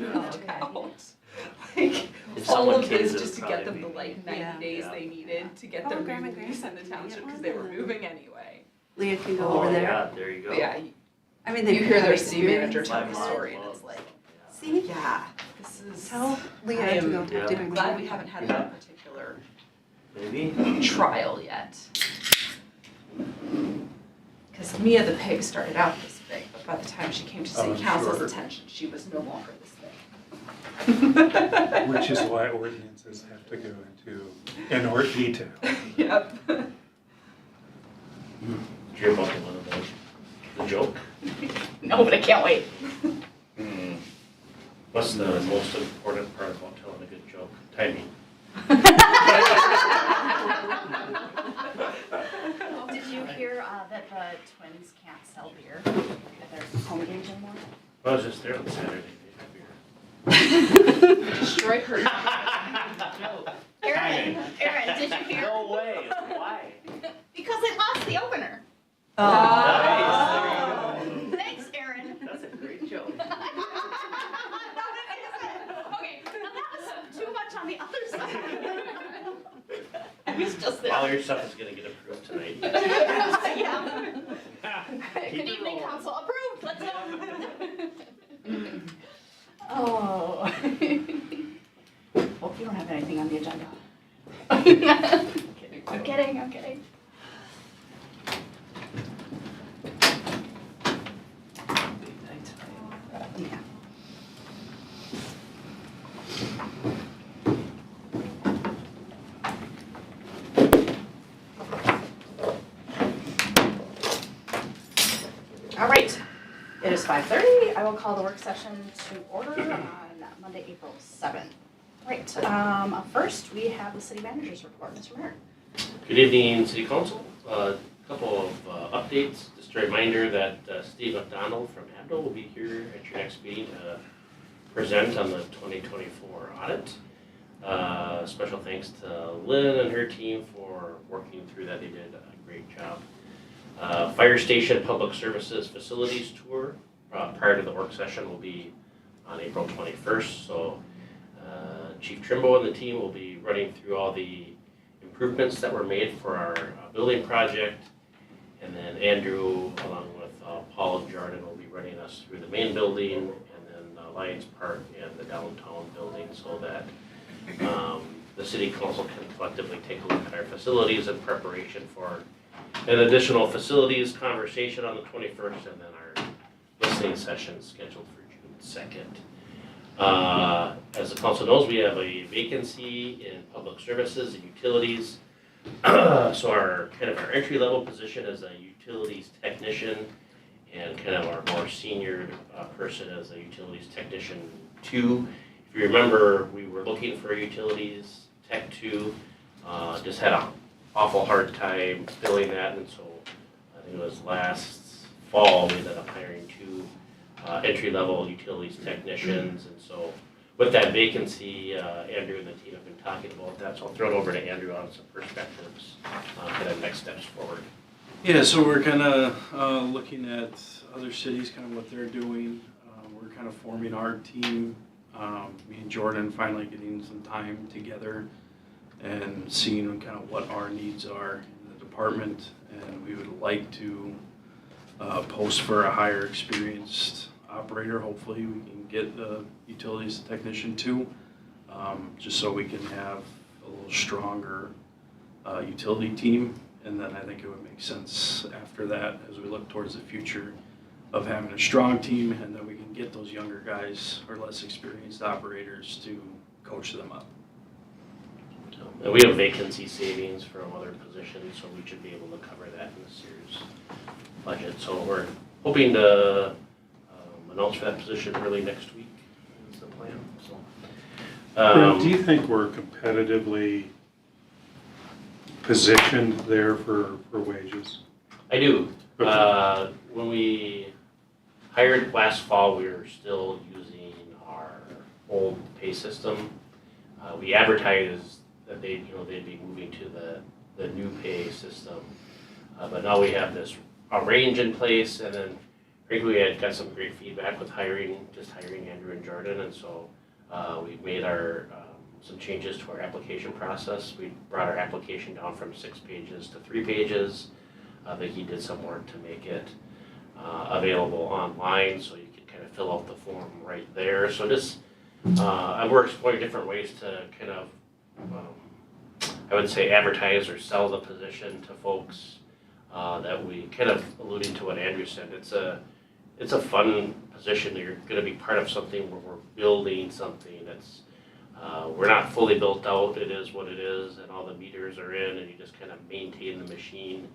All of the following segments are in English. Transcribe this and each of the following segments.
moved okay. out. Like, If all someone of this came, just to it'd get them the probably like 90 Yeah. days Yeah. they needed to get Oh, their grandma new and lease in grandson the can township get because one they were then. moving anyway. Leah can go Oh, over there. yeah, there you go. But yeah, I mean, you they hear their have city manager experience. tell My the mom story and loves it's like, it. See, yeah, this is, tell Leah I to am go talk to Yeah. grandma. glad we haven't had that particular Maybe? trial yet. Because Mia the pig started out this big, but by the time she came to Oh, city council's sure. attention, she was no longer this big. Which is why ordinances have to go into more detail. Yep. Did you hear about the one about the joke? No, but I can't wait. What's the most important part about telling a good joke? Timing. Did you hear that the Twins can't sell beer at their home games anymore? I was just there on Saturday. They had beer. Destroy her. Erin, did you hear? No way. Why? Because they lost the opener. Nice. Thanks, Erin. That's a great joke. Okay, now that was too much on the other side. I was just there. All your stuff is gonna get approved tonight. Yeah. Keep Good it evening, rolling. council. Approved. Let's go. Oh. Hope you don't have anything on the agenda. I'm kidding. Yeah. All right, it is 5:30. I will call the work session to order on Monday, April 7th. Right, up first, we have the city manager's report, Mr. Mareck. Good evening, City Council. A couple of updates. Just a reminder that Steve McDonald from Abdo will be here at your next meeting to present on the 2024 audit. Special thanks to Lynn and her team for working through that. They did a great job. Fire Station Public Services Facilities Tour prior to the work session will be on April 21st. So Chief Trimbo and the team will be running through all the improvements that were made for our building project. And then Andrew, along with Paul and Jordan, will be running us through the main building and then Lions Park and the downtown building so that the city council can collectively take a look at our facilities in preparation for an additional facilities conversation on the 21st and then our listening session scheduled for June 2nd. As the council knows, we have a vacancy in public services and utilities. So our entry level position as a utilities technician and kind of our more senior person as a utilities technician 2. If you remember, we were looking for a utilities tech 2, just had an awful hard time filling that, and so I think it was last fall we ended up hiring 2 entry-level utilities technicians, and so with that vacancy, Andrew and the team have been talking about that, so I'll throw it over to Andrew on some perspectives, kind of next steps forward. Yeah, so we're kind of looking at other cities, kind of what they're doing. We're kind of forming our team. Me and Jordan finally getting some time together and seeing kind of what our needs are in the department. And we would like to post for a higher experienced operator. Hopefully we can get the utilities technician too, just so we can have a little stronger utility team. And then I think it would make sense after that as we look towards the future of having a strong team, and then we can get those younger guys or less experienced operators to coach them up. And we have vacancy savings from other positions, so we should be able to cover that in this year's budget. So we're hoping to announce for that position early next week is the plan. So, Brent, do you think we're competitively positioned there for wages? I do. Okay. When we hired last fall, we were still using our old pay system. We advertised that they'd be moving to the new pay system. But now we have this range in place, and then frankly, we had got some great feedback with hiring Andrew and Jordan, and so we've made some changes to our application process. We brought our application down from 6 pages to 3 pages. Vicky did some work to make it available online, so you could kind of fill out the form right there. So this, we're exploring different ways to kind of, I would say, advertise or sell the position to folks. That we kind of alluding to what Andrew said. It's a fun position. You're going to be part of something where we're building something that's we're not fully built out. It is what it is, and all the meters are in, and you just kind of maintain the machine.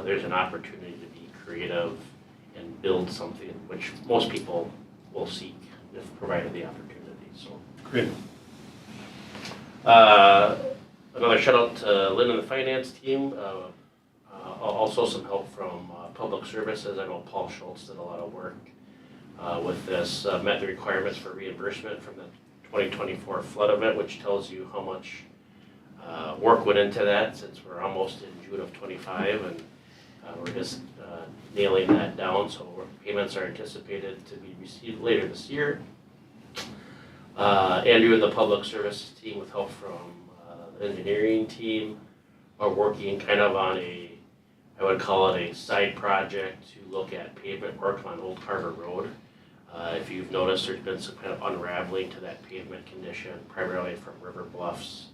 There's an opportunity to be creative and build something, which most people will seek if provided the opportunity. So Great. Another shout out to Lynn and the finance team. Also some help from public services. I know Paul Schultz did a lot of work with this, met the requirements for reimbursement from the 2024 flood event, which tells you how much work went into that since we're almost in June of 25, and we're just nailing that down. So payments are anticipated to be received later this year. Andrew and the public services team, with help from the engineering team, are working kind of on I would call it a side project to look at pavement work on Old Carver Road. If you've noticed, there's been some kind of unraveling to that pavement condition, primarily from River Bluffs,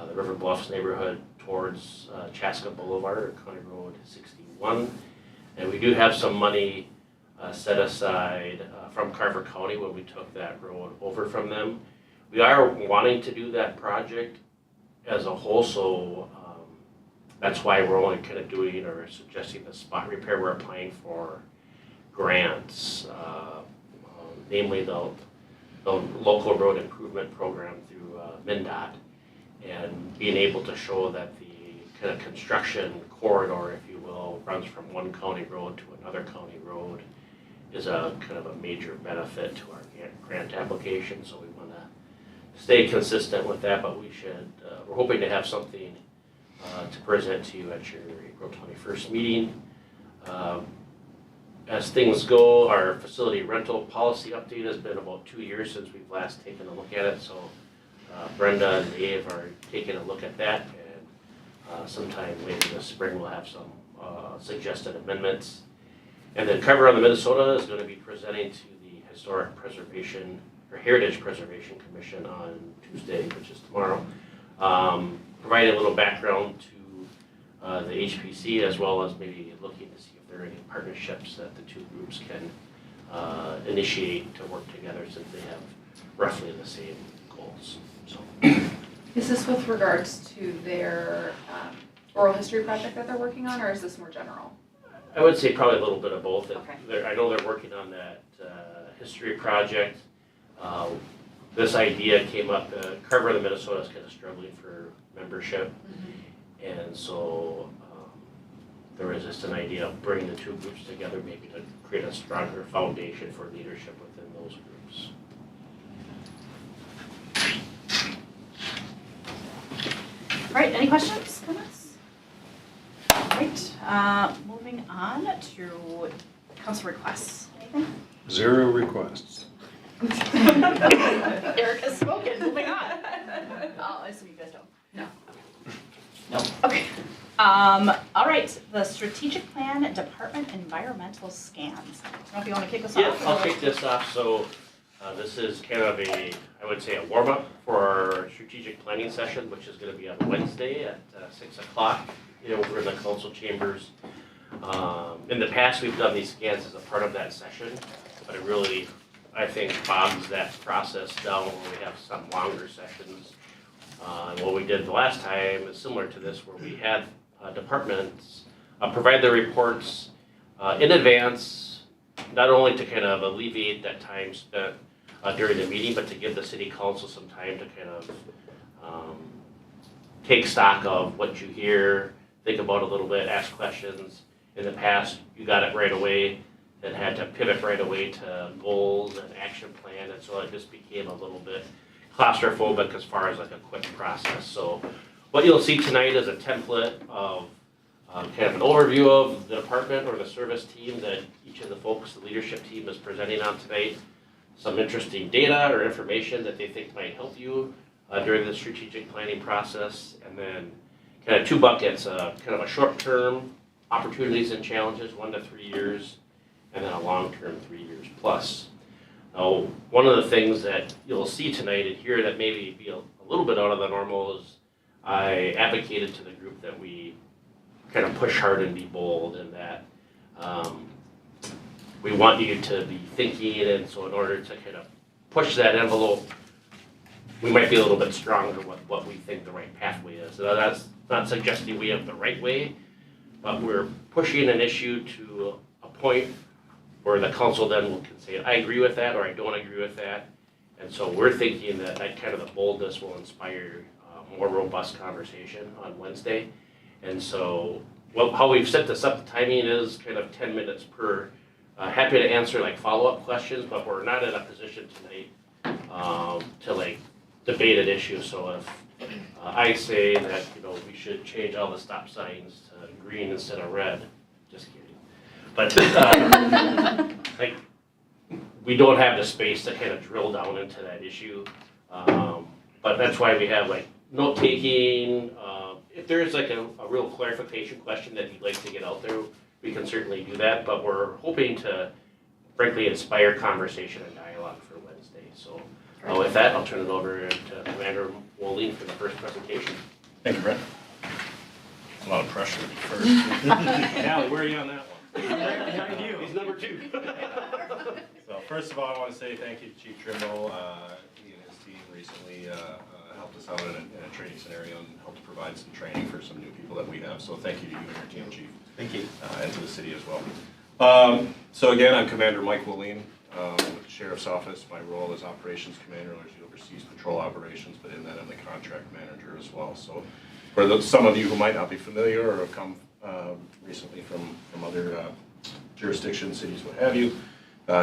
the River Bluffs neighborhood towards Chaska Boulevard, or County Road 61. And we do have some money set aside from Carver County when we took that road over from them. We are wanting to do that project as a whole, so that's why we're only kind of doing or suggesting the spot repair. We're applying for grants, namely the local road improvement program through MnDOT, and being able to show that the kind of construction corridor, if you will, runs from one county road to another county road is a kind of a major benefit to our grant application. So we want to stay consistent with that, but we're hoping to have something to present to you at your April 21st meeting. As things go, our facility rental policy update has been about 2 years since we've last taken a look at it. So Brenda and Dave are taking a look at that, and sometime later this spring we'll have some suggested amendments. And then Carver on the Minnesota is going to be presenting to the Historic Preservation or Heritage Preservation Commission on Tuesday, which is tomorrow. Provide a little background to the HPC, as well as maybe looking to see if there are any partnerships that the two groups can initiate to work together, since they have roughly the same goals. So, Is this with regards to their oral history project that they're working on, or is this more general? I would say probably a little bit of both. Okay. I know they're working on that history project. This idea came up. Carver in Minnesota is kind of struggling for membership, and so there was just an idea of bringing the two groups together, maybe to create a stronger foundation for leadership within those groups. All right, any questions, comments? All right, moving on to council requests. Anything? 0 requests. Eric has spoken, moving on. Oh, I assume you guys don't. No. No, okay. All right, the strategic plan department environmental scans. I don't know if you want to kick us off. Yeah, I'll kick this off. So this is kind of I would say, a warm-up for our strategic planning session, which is going to be on Wednesday at 6 o'clock over in the council chambers. In the past, we've done these scans as a part of that session, but it really, I think, bogs that process down when we have some longer sessions. And what we did the last time is similar to this, where we had departments provide their reports in advance, not only to kind of alleviate that time spent during the meeting, but to give the city council some time to kind of take stock of what you hear, think about a little bit, ask questions. In the past, you got it right away, then had to pivot right away to goals and action plan, and so it just became a little bit claustrophobic as far as like a quick process. So what you'll see tonight is a template of kind of an overview of the department or the service team that each of the folks, the leadership team, is presenting on tonight. Some interesting data or information that they think might help you during the strategic planning process, and then kind of two buckets, kind of a short-term opportunities and challenges, 1 to 3 years, and then a long-term 3 years plus. Now, one of the things that you'll see tonight and hear that maybe be a little bit out of the normal is I advocated to the group that we kind of push hard and be bold, and that we want you to be thinking, and so in order to kind of push that envelope, we might be a little bit stronger with what we think the right pathway is. So that's not suggesting we have the right way, but we're pushing an issue to a point where the council then can say, I agree with that, or I don't agree with that. And so we're thinking that kind of the boldness will inspire more robust conversation on Wednesday. And so how we've set this up, the timing is kind of 10 minutes per. Happy to answer like follow-up questions, but we're not in a position tonight to like debate an issue. So if I say that we should change all the stop signs to green instead of red, just kidding. But like we don't have the space to kind of drill down into that issue. But that's why we have like note taking. If there is like a real clarification question that you'd like to get out there, we can certainly do that, but we're hoping to frankly inspire conversation and dialogue for Wednesday. So with that, I'll turn it over to Commander Wollin for the first presentation. Thank you, Brent. A lot of pressure to be first. Allie, where are you on that one? Behind you. He's number 2. So first of all, I want to say thank you to Chief Trimbo. He and his team recently helped us out in a training scenario and helped provide some training for some new people that we have. So thank you to you and your team, Chief. Thank you. And to the city as well. So again, I'm Commander Mike Wollin with the Sheriff's Office. My role is Operations Commander, largely oversees patrol operations, but in that I'm the contract manager as well. So for some of you who might not be familiar or have come recently from other jurisdictions, cities, what have you,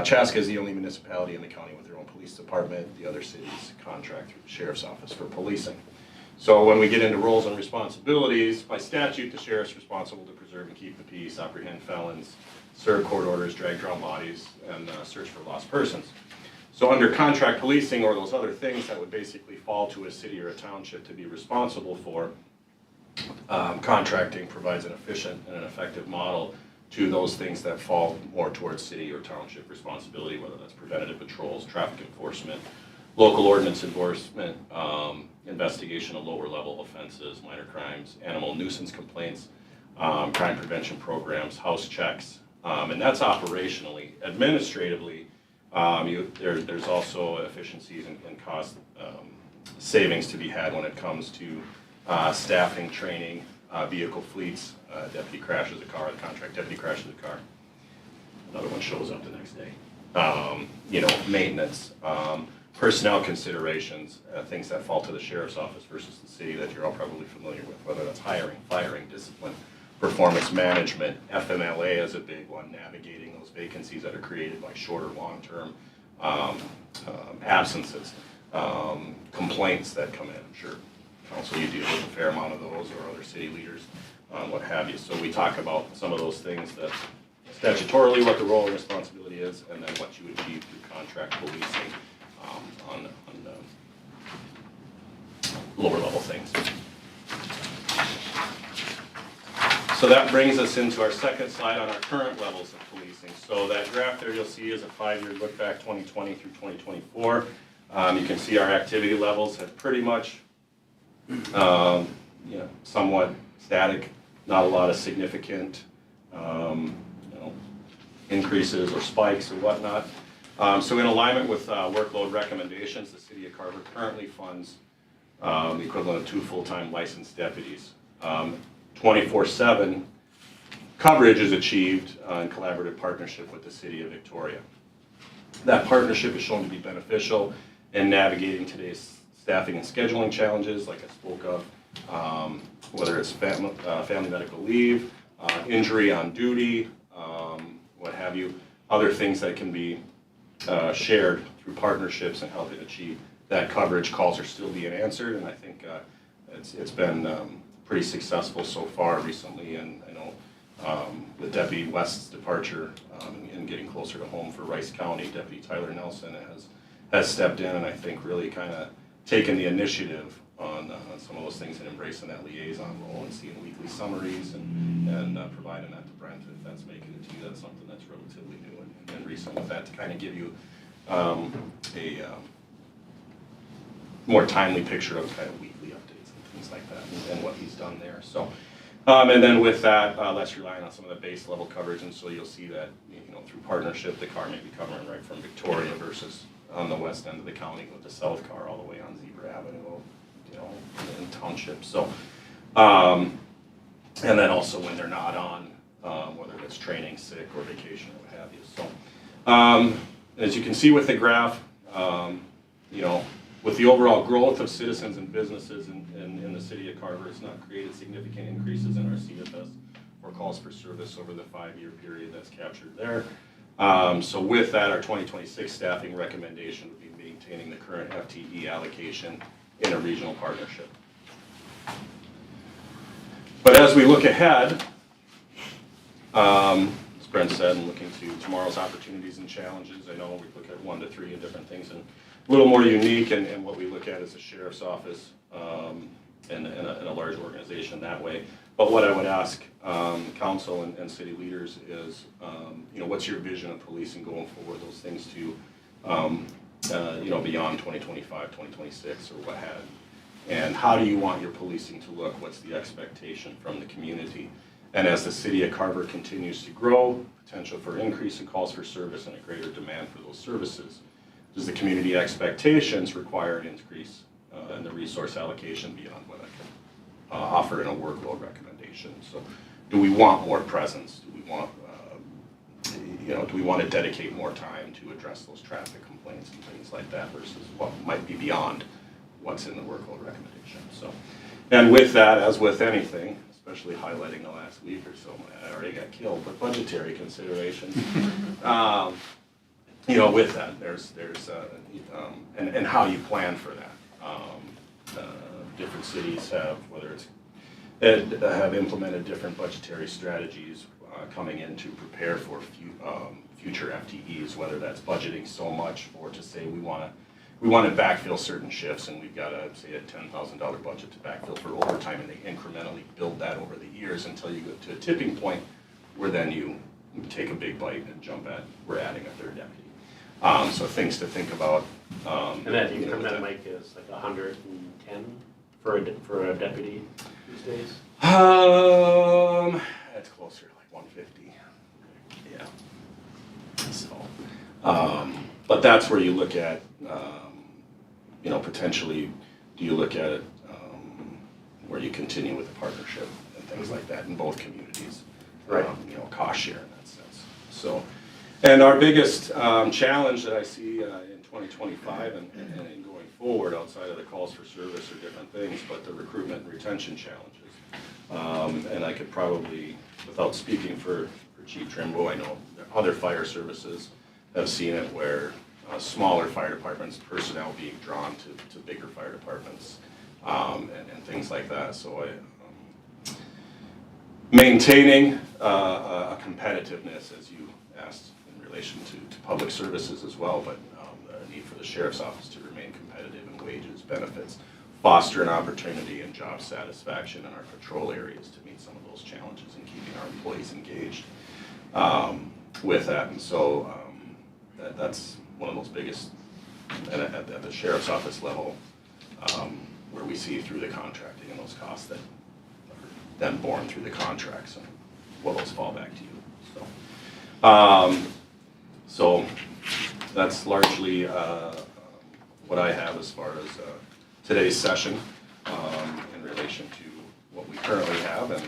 Chaska is the only municipality in the county with their own police department. The other cities contract through the Sheriff's Office for policing. So when we get into roles and responsibilities, by statute, the sheriff's responsible to preserve and keep the peace, apprehend felons, serve court orders, drag drown bodies, and search for lost persons. So under contract policing or those other things that would basically fall to a city or a township to be responsible for, contracting provides an efficient and an effective model to those things that fall more towards city or township responsibility, whether that's preventative patrols, traffic enforcement, local ordinance enforcement, investigation of lower level offenses, minor crimes, animal nuisance complaints, crime prevention programs, house checks, and that's operationally. Administratively, there's also efficiencies and cost savings to be had when it comes to staffing, training, vehicle fleets. Deputy crashes a car, the contract deputy crashes a car, another one shows up the next day. Maintenance. Personnel considerations, things that fall to the sheriff's office versus the city that you're all probably familiar with, whether that's hiring, firing, discipline, performance management, FMLA is a big one, navigating those vacancies that are created by short or long-term absences, complaints that come in. I'm sure, council, you deal with a fair amount of those, or other city leaders, what have you. So we talk about some of those things that statutorily what the role and responsibility is, and then what you achieve through contract policing. On lower level things. So that brings us into our second slide on our current levels of policing. So that graph there you'll see is a 5-year look back, 2020 through 2024. You can see our activity levels have pretty much, somewhat static, not a lot of significant, increases or spikes or whatnot. So in alignment with workload recommendations, the city of Carver currently funds the equivalent of 2 full-time licensed deputies. 24/7 coverage is achieved in collaborative partnership with the city of Victoria. That partnership is shown to be beneficial in navigating today's staffing and scheduling challenges, like I spoke of, whether it's family medical leave, injury on duty, what have you, other things that can be shared through partnerships and helping achieve that coverage. Calls are still being answered, and I think it's been pretty successful so far recently, and I know with Deputy West's departure and getting closer to home for Rice County, Deputy Tyler Nelson has stepped in and I think really kind of taken the initiative on some of those things and embracing that liaison role and seeing weekly summaries and providing that to Brent if that's making it to you. That's something that's relatively new and recent with that to kind of give you a more timely picture of kind of weekly updates and things like that and what he's done there. So, and then with that, less relying on some of the base level coverage, and so you'll see that through partnership, the car may be covering right from Victoria versus on the west end of the county with the south car all the way on Zebra Avenue, in township. So, and then also when they're not on, whether it's training, sick, or vacation, or what have you. So, as you can see with the graph, with the overall growth of citizens and businesses in the city of Carver, it's not created significant increases in our CFS or calls for service over the 5-year period that's captured there. So with that, our 2026 staffing recommendation would be maintaining the current FTE allocation in a regional partnership. But as we look ahead, as Brent said, and looking to tomorrow's opportunities and challenges, I know we look at 1 to 3 and different things, and a little more unique, and what we look at is the sheriff's office and a large organization that way. But what I would ask council and city leaders is, what's your vision of policing going forward? Those things to, beyond 2025, 2026, or what have you. And how do you want your policing to look? What's the expectation from the community? And as the city of Carver continues to grow, potential for increase in calls for service and a greater demand for those services, does the community expectations require an increase in the resource allocation beyond what I can offer in a workload recommendation? So do we want more presence? Do we want, do we want to dedicate more time to address those traffic complaints and things like that versus what might be beyond what's in the workload recommendation? So, and with that, as with anything, especially highlighting the last week or so, I already got killed, but budgetary considerations. With that, there's and how you plan for that. Different cities have, have implemented different budgetary strategies coming in to prepare for future FTEs, whether that's budgeting so much or to say we want to backfill certain shifts and we've got say a $10,000 budget to backfill for overtime, and they incrementally build that over the years until you get to a tipping point where then you take a big bite and jump at, we're adding a third deputy. So things to think about. And that increment, Mike, is like 110 for a deputy these days? That's closer to like 150. Yeah. So, but that's where you look at, potentially, do you look at it where you continue with the partnership and things like that in both communities? Right. Cost share in that sense. So. And our biggest challenge that I see in 2025 and going forward, outside of the calls for service or different things, but the recruitment and retention challenges. And I could probably, without speaking for Chief Trimbo, I know other fire services have seen it where smaller fire departments, personnel being drawn to bigger fire departments and things like that. So maintaining a competitiveness, as you asked, relation to public services as well, but the need for the sheriff's office to remain competitive in wages, benefits, foster an opportunity and job satisfaction in our patrol areas to meet some of those challenges and keeping our employees engaged with that. And so that's one of those biggest, at the sheriff's office level, where we see through the contracting and those costs that are then borne through the contracts, and will those fall back to you. So that's largely what I have as far as today's session in relation to what we currently have and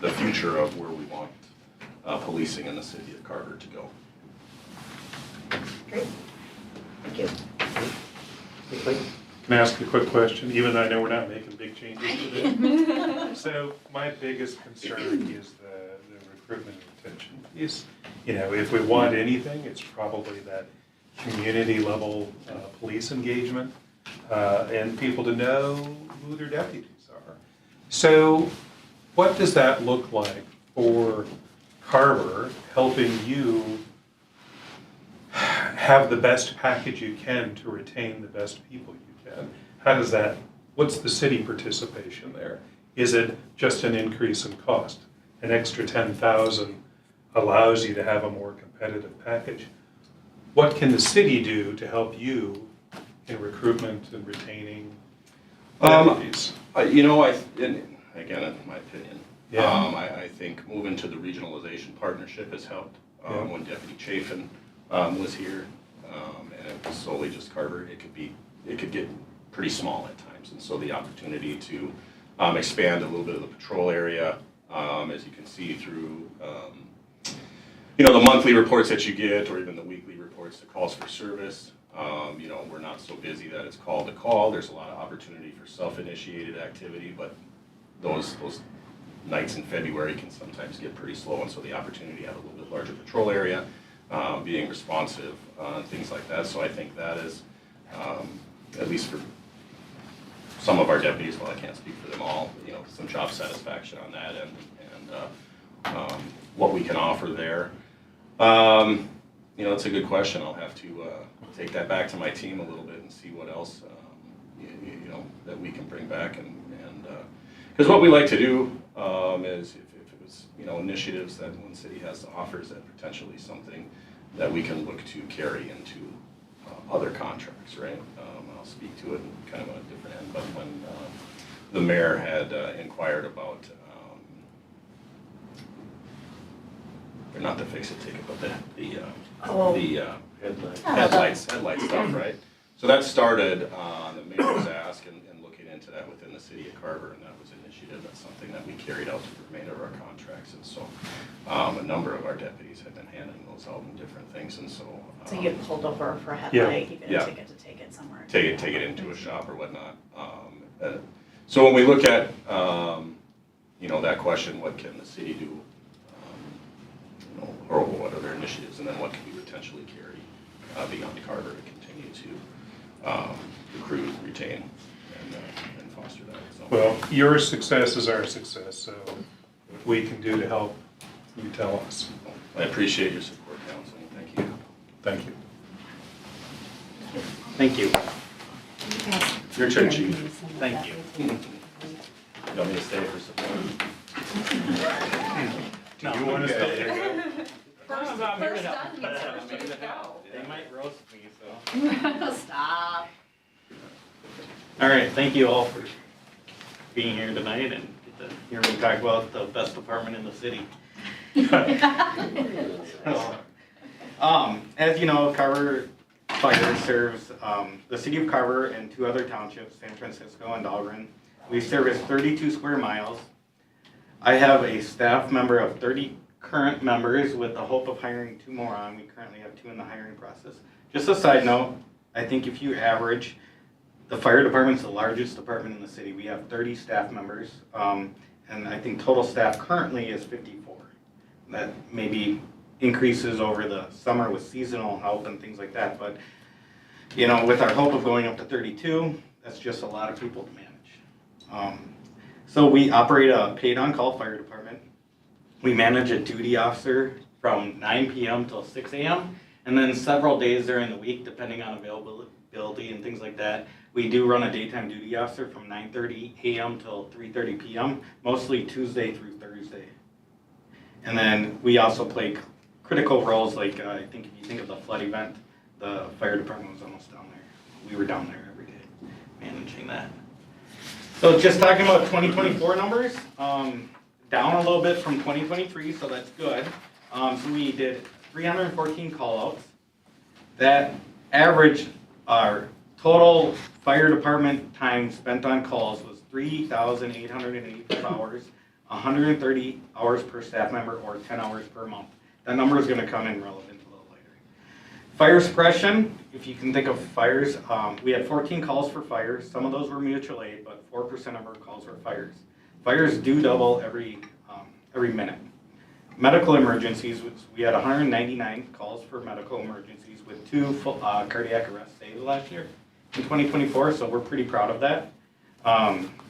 the future of where we want policing in the city of Carver to go. Great. Thank you. Can I ask a quick question, even though I know we're not making big changes today? So my biggest concern is the recruitment and retention piece. If we want anything, it's probably that community level police engagement and people to know who their deputies So what does that look like for Carver helping you have the best package you can to retain the best people you can? How does that, what's the city participation there? Is it just an increase in cost? An extra 10,000 allows you to have a more competitive package. What can the city do to help you in recruitment and retaining deputies? You know, and again, in my opinion, Yeah. I think moving to the regionalization partnership has helped. Yeah. When Deputy Chafin was here, and it was solely just Carver, it could get pretty small at times. And so the opportunity to expand a little bit of the patrol area, as you can see through, you know, the monthly reports that you get, or even the weekly reports, the calls for service. You know, we're not so busy that it's call to call. There's a lot of opportunity for self-initiated activity, but those nights in February can sometimes get pretty slow, and so the opportunity to have a little bit larger patrol area, being responsive, things like that. So I think that is, at least for some of our deputies, well, I can't speak for them all, you know, some job satisfaction on that and what we can offer there. You know, it's a good question. I'll have to take that back to my team a little bit and see what else, you know, that we can bring back. And because what we like to do is if it was, you know, initiatives that one city has to offer, is that potentially something that we can look to carry into other contracts, right? I'll speak to it kind of on a different end, but when the mayor had inquired about, or not the fix-it ticket, but the headlights stuff, right? So that started on the mayor's ask and looking into that within the city of Carver, and that was an initiative. That's something that we carried out to the remainder of our contracts, and so a number of our deputies have been handling those out in different things, and so. So you get pulled over for a headlight, you get a Yeah. ticket to take it somewhere. Take it into a shop or whatnot. So when we look at, you know, that question, what can the city do, you know, or what other initiatives, and then what can we potentially carry beyond Carver to continue to recruit, retain, and foster that. So. Well, your success is our success, so what we can do to help, you tell us. I appreciate your support, council. Thank you. Thank you. Thank you. Your turn, Chief. Thank you. You want me to stay for support? Do you want to stay? First done means first to go. They might roast me, so. Stop. All right, thank you all for being here tonight and get to hear me talk about the best department in the city. As you know, Carver Fire serves the city of Carver and 2 other townships, San Francisco and Dahlgren. We service 32 square miles. I have a staff member of 30 current members with the hope of hiring 2 more on. We currently have 2 in the hiring process. Just a side note, I think if you average, the fire department's the largest department in the city. We have 30 staff members, and I think total staff currently is 54. That maybe increases over the summer with seasonal help and things like that, but you know, with our hope of going up to 32, that's just a lot of people to manage. So we operate a paid on-call fire department. We manage a duty officer from 9 p.m. till 6 a.m. and then several days during the week, depending on availability and things like that. We do run a daytime duty officer from 9:30 a.m. till 3:30 p.m., mostly Tuesday through Thursday. And then we also play critical roles, like I think if you think of the flood event, the fire department was almost down there. We were down there every day managing that. So just talking about 2024 numbers, down a little bit from 2023, so that's good. So we did 314 call-outs. That average, our total fire department time spent on calls was 3,885 hours, 130 hours per staff member, or 10 hours per month. That number is going to come in relevant a little later. Fire suppression, if you can think of fires, we had 14 calls for fires. Some of those were mutual aid, but 4% of our calls were fires. Fires do double every minute. Medical emergencies, we had 199 calls for medical emergencies with 2 cardiac arrests saved last year in 2024, so we're pretty proud of that.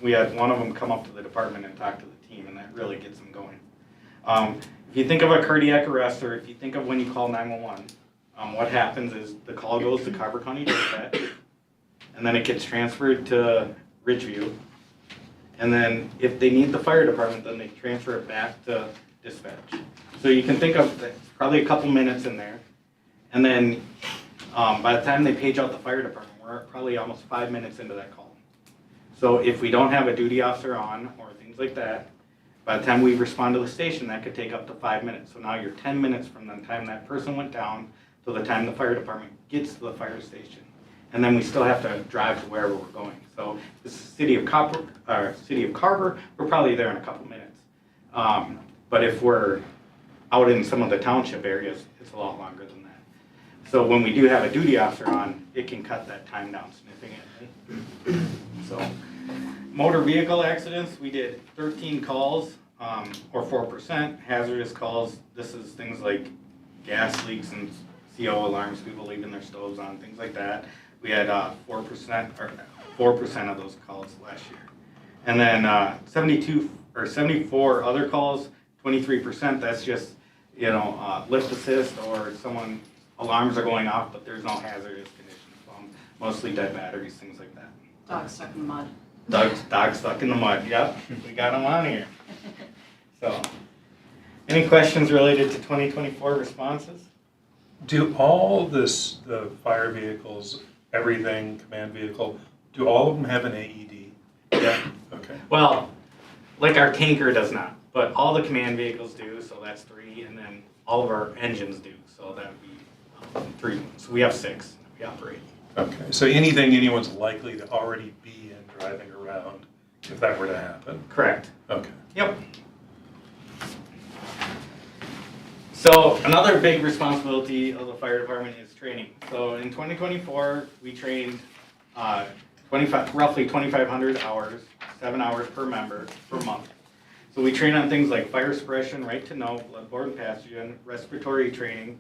We had one of them come up to the department and talk to the team, and that really gets them going. If you think of a cardiac arrest, or if you think of when you call 911, what happens is the call goes to Carver County Dispatch, and then it gets transferred to Ridgeview. And then if they need the fire department, then they transfer it back to dispatch. So you can think of probably a couple minutes in there. And then by the time they page out the fire department, we're probably almost 5 minutes into that call. So if we don't have a duty officer on or things like that, by the time we respond to the station, that could take up to 5 minutes. So now you're 10 minutes from the time that person went down to the time the fire department gets to the fire station. And then we still have to drive to wherever we're going. So this is city of Carver, we're probably there in a couple minutes. But if we're out in some of the township areas, it's a lot longer than that. So when we do have a duty officer on, it can cut that time down significantly. So motor vehicle accidents, we did 13 calls, or 4%. Hazardous calls, this is things like gas leaks and CO alarms, people leaving their stoves on, things like that. We had 4% of those calls last year. And then 74 other calls, 23%, that's just, lift assist or someone, alarms are going off, but there's no hazardous conditions. Mostly dead batteries, things like that. Dog stuck in the mud. Dog stuck in the mud, yep, we got them on here. So, any questions related to 2024 responses? Do all the fire vehicles, everything, command vehicle, do all of them have an AED? Yeah. Okay. Well, like our tanker does not, but all the command vehicles do, so that's 3, and then all of our engines do, so that would be 3. So we have 6 that we operate. Okay, so anything anyone's likely to already be in driving around if that were to happen? Correct. Okay. Yep. So another big responsibility of the fire department is training. So in 2024, we trained roughly 2,500 hours, 7 hours per member per month. So we train on things like fire suppression, right to know, bloodborne pathogen, respiratory training,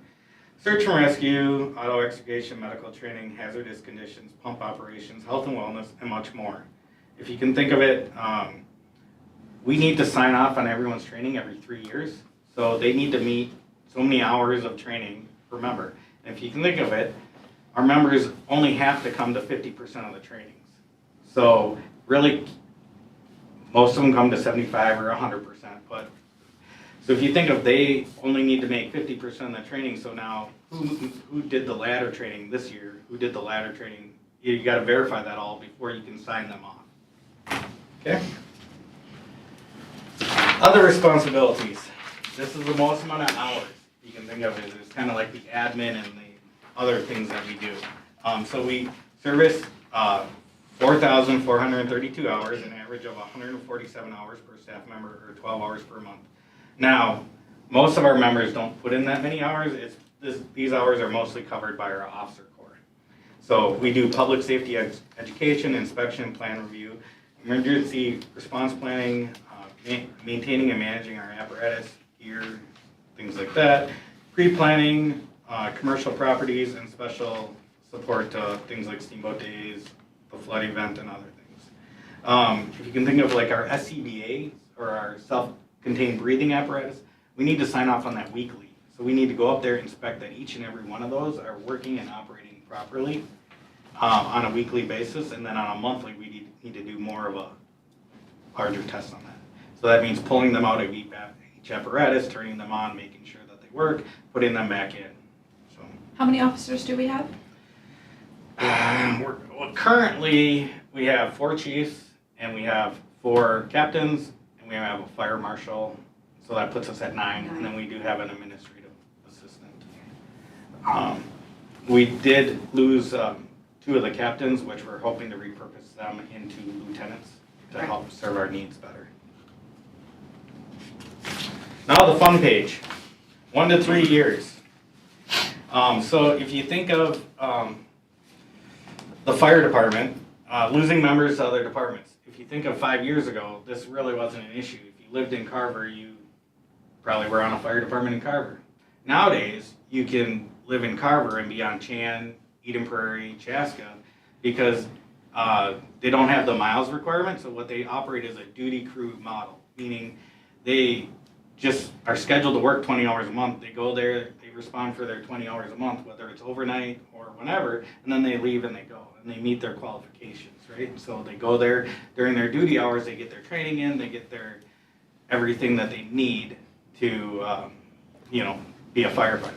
search and rescue, auto extrication, medical training, hazardous conditions, pump operations, health and wellness, and much more. If you can think of it, we need to sign off on everyone's training every 3 years. So they need to meet so many hours of training per member. And if you can think of it, our members only have to come to 50% of the trainings. So really, most of them come to 75 or 100%. But so if you think of, they only need to make 50% of the training. So now, who did the ladder training this year? Who did the ladder training? You got to verify that all before you can sign them off. Okay. Other responsibilities. This is the most amount of hours you can think of it. It's kind of like the admin and the other things that we do. So we service 4,432 hours, an average of 147 hours per staff member, or 12 hours per month. Now, most of our members don't put in that many hours. These hours are mostly covered by our officer corps. So we do public safety education, inspection, plan review, emergency response planning, maintaining and managing our apparatus, gear, things like that, pre-planning, commercial properties, and special support to things like steamboat days, the flood event, and other things. If you can think of like our SCBA, or our self-contained breathing apparatus, we need to sign off on that weekly. So we need to go up there and inspect that each and every one of those are working and operating properly on a weekly basis, and then on a monthly we need to do more of a larger test on that. So that means pulling them out of each apparatus, turning them on, making sure that they work, putting them back in. So How many officers do we have? Currently we have 4 chiefs, and we have 4 captains, and we have a fire marshal. So that puts us at 9, and then we do have an administrative assistant. We did lose 2 of the captains, which we're hoping to repurpose them into lieutenants to help serve our needs better. Now the fun page, 1 to 3 years. So if you think of the fire department, losing members to other departments. If you think of 5 years ago, this really wasn't an issue. If you lived in Carver, you probably were on a fire department in Carver. Nowadays, you can live in Carver and be on Chan, Eden Prairie, Chaska, because they don't have the miles requirement, so what they operate is a duty crew model, meaning they just are scheduled to work 20 hours a month. They go there, they respond for their 20 hours a month, whether it's overnight or whenever, and then they leave and they go, and they meet their qualifications, right? So they go there during their duty hours, they get their training in, they get their everything that they need to, be a firefighter.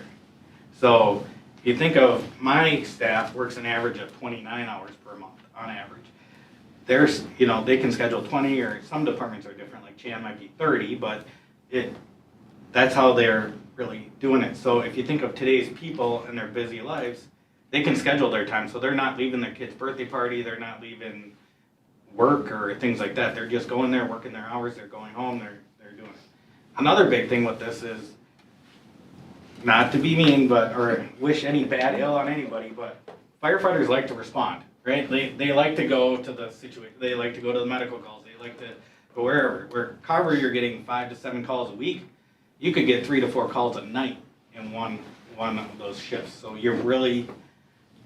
So if you think of my staff works an average of 29 hours per month on average. There's, they can schedule 20, or some departments are different, like Chan might be 30, but that's how they're really doing it. So if you think of today's people and their busy lives, they can schedule their time. So they're not leaving their kid's birthday party, they're not leaving work or things like that. They're just going there, working their hours, they're going home, they're doing it. Another big thing with this is, not to be mean, or wish any bad ill on anybody, but firefighters like to respond, right? They like to go to the situation, they like to go to the medical calls, they like to go wherever. Where Carver, you're getting 5 to 7 calls a week, you could get 3 to 4 calls a night in one of those shifts. So you're really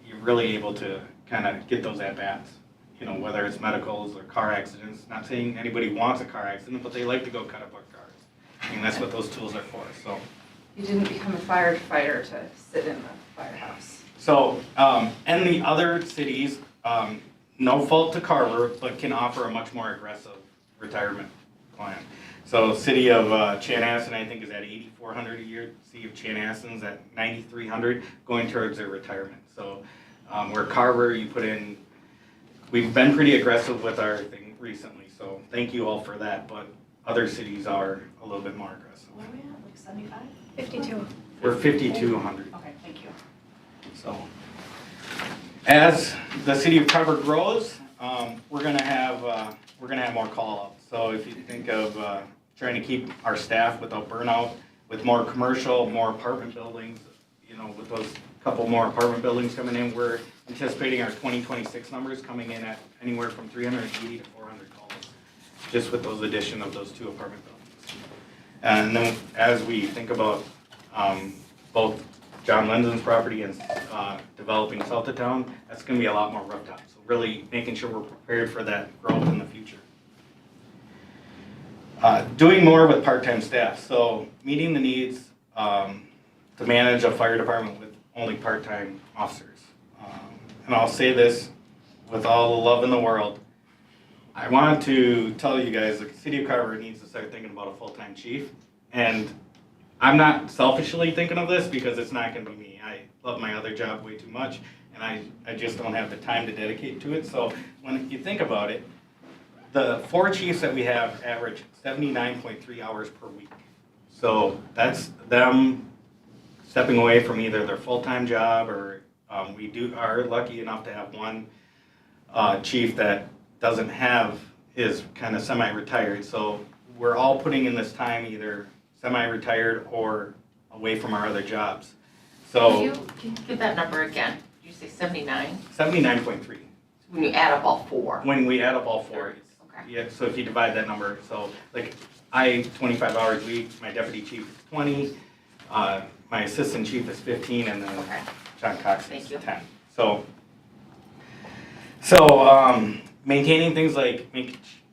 able to kind of get those at-bats, whether it's medicals or car accidents. Not saying anybody wants a car accident, but they like to go cut up our cars. I mean, that's what those tools are for, so. You didn't become a firefighter to sit in the firehouse. So, and the other cities, no fault to Carver, but can offer a much more aggressive retirement plan. So city of Chanhassen, I think, is at $8,400 a year. City of Chanhassen's at $9,300, going towards their retirement. So where Carver, you put in, we've been pretty aggressive with our thing recently, so thank you all for that, but other cities are a little bit more aggressive. What are we at, like 75? 52. We're 5,200. Okay, thank you. So, as the city of Carver grows, we're gonna have more call-outs. So if you think of trying to keep our staff without burnout, with more commercial, more apartment buildings, with those couple more apartment buildings coming in, we're anticipating our 2026 numbers coming in at anywhere from 380 to 400 calls, just with those addition of those 2 apartment buildings. And then as we think about both John Lenson's property and developing south of town, that's going to be a lot more rooftops. So really making sure we're prepared for that growth in the future. Doing more with part-time staff. So meeting the needs to manage a fire department with only part-time officers. And I'll say this with all the love in the world. I want to tell you guys, the city of Carver needs to start thinking about a full-time chief. And I'm not selfishly thinking of this because it's not going to be me. I love my other job way too much, and I just don't have the time to dedicate to it. So when you think about it, the 4 chiefs that we have average 79.3 hours per week. So that's them stepping away from either their full-time job, or we are lucky enough to have one chief that doesn't have, is kind of semi-retired. So we're all putting in this time either semi-retired or away from our other jobs. So Can you give that number again? Did you say 79? 79.3. When you add up all 4? When we add up all 4, it's, Okay. yeah. So if you divide that number, so like I 25 hours a week, my deputy chief is 20, my assistant chief is 15, and then Okay. John Cox is Thank you. 10. So maintaining things like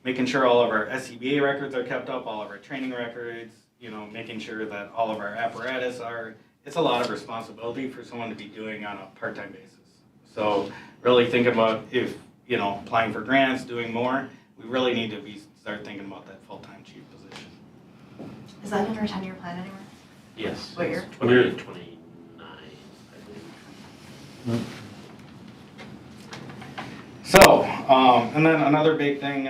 making sure all of our SCBA records are kept up, all of our training records, making sure that all of our apparatus it's a lot of responsibility for someone to be doing on a part-time basis. So really thinking about if, applying for grants, doing more, we really need to start thinking about that full-time chief position. Is that in our 10-year plan anywhere? Yes. What year? 2029, I believe. So, and then another big thing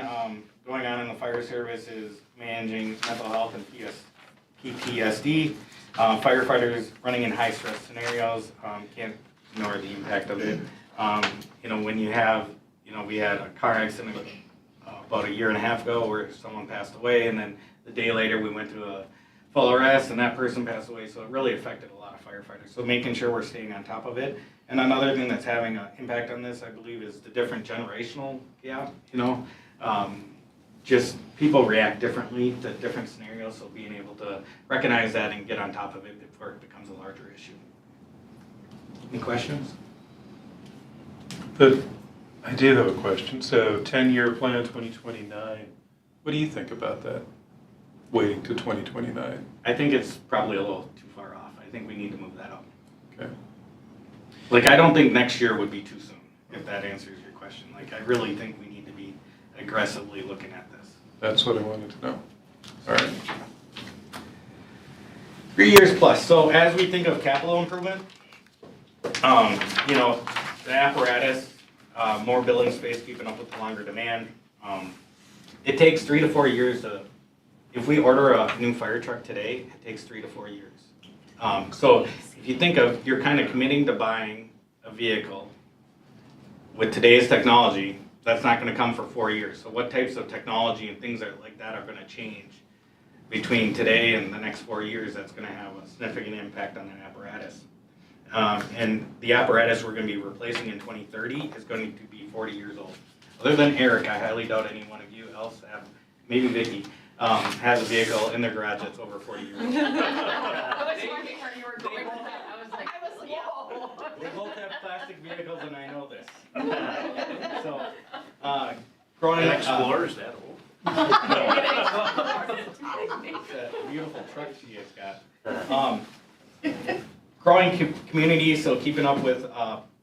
going on in the fire service is managing mental health and PTSD. Firefighters running in high stress scenarios, can't ignore the impact of it. When you have, we had a car accident about a year and a half ago where someone passed away, and then the day later we went to a full arrest and that person passed away, so it really affected a lot of firefighters. So making sure we're staying on top of it. And another thing that's having an impact on this, I believe, is the different generational gap, just people react differently to different scenarios, so being able to recognize that and get on top of it before it becomes a larger issue. Any questions? I do have a question. So 10-year plan, 2029. What do you think about that? Waiting to 2029? I think it's probably a little too far off. I think we need to move that up. Okay. Like, I don't think next year would be too soon, if that answers your question. Like, I really think we need to be aggressively looking at this. That's what I wanted to know. All right. 3 years plus. So as we think of capital improvement, you know, the apparatus, more building space, keeping up with the longer demand. It takes 3 to 4 years to, if we order a new fire truck today, it takes 3 to 4 years. So if you think of, you're kind of committing to buying a vehicle with today's technology, that's not going to come for 4 years. So what types of technology and things like that are going to change between today and the next 4 years that's going to have a significant impact on that apparatus. And the apparatus we're going to be replacing in 2030 is going to be 40 years old. Other than Eric, I highly doubt any one of you else have, maybe Vicky, has a vehicle in their garage that's over 40 years old. I was wondering where you were going with that. I was like, whoa. They both have plastic vehicles and I know this. So, growing An up. Explorer's that old? That beautiful truck she has got. Growing community, so keeping up with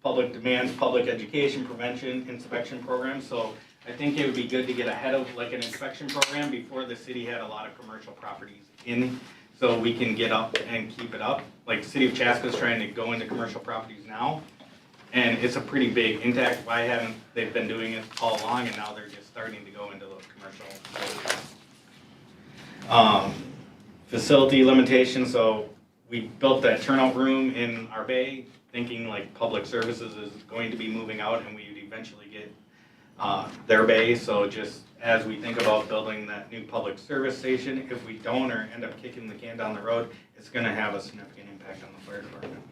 public demands, public education, prevention, inspection programs. So I think it would be good to get ahead of like an inspection program before the city had a lot of commercial properties in, so we can get up and keep it up. Like City of Chaska's trying to go into commercial properties now, and it's a pretty big impact. Why haven't they been doing it all along, and now they're just starting to go into those commercial areas. Facility limitations, so we built that turnout room in our bay, thinking like public services is going to be moving out and we would eventually get their bay. So just as we think about building that new public service station, if we don't or end up kicking the can down the road, it's going to have a significant impact on the fire department.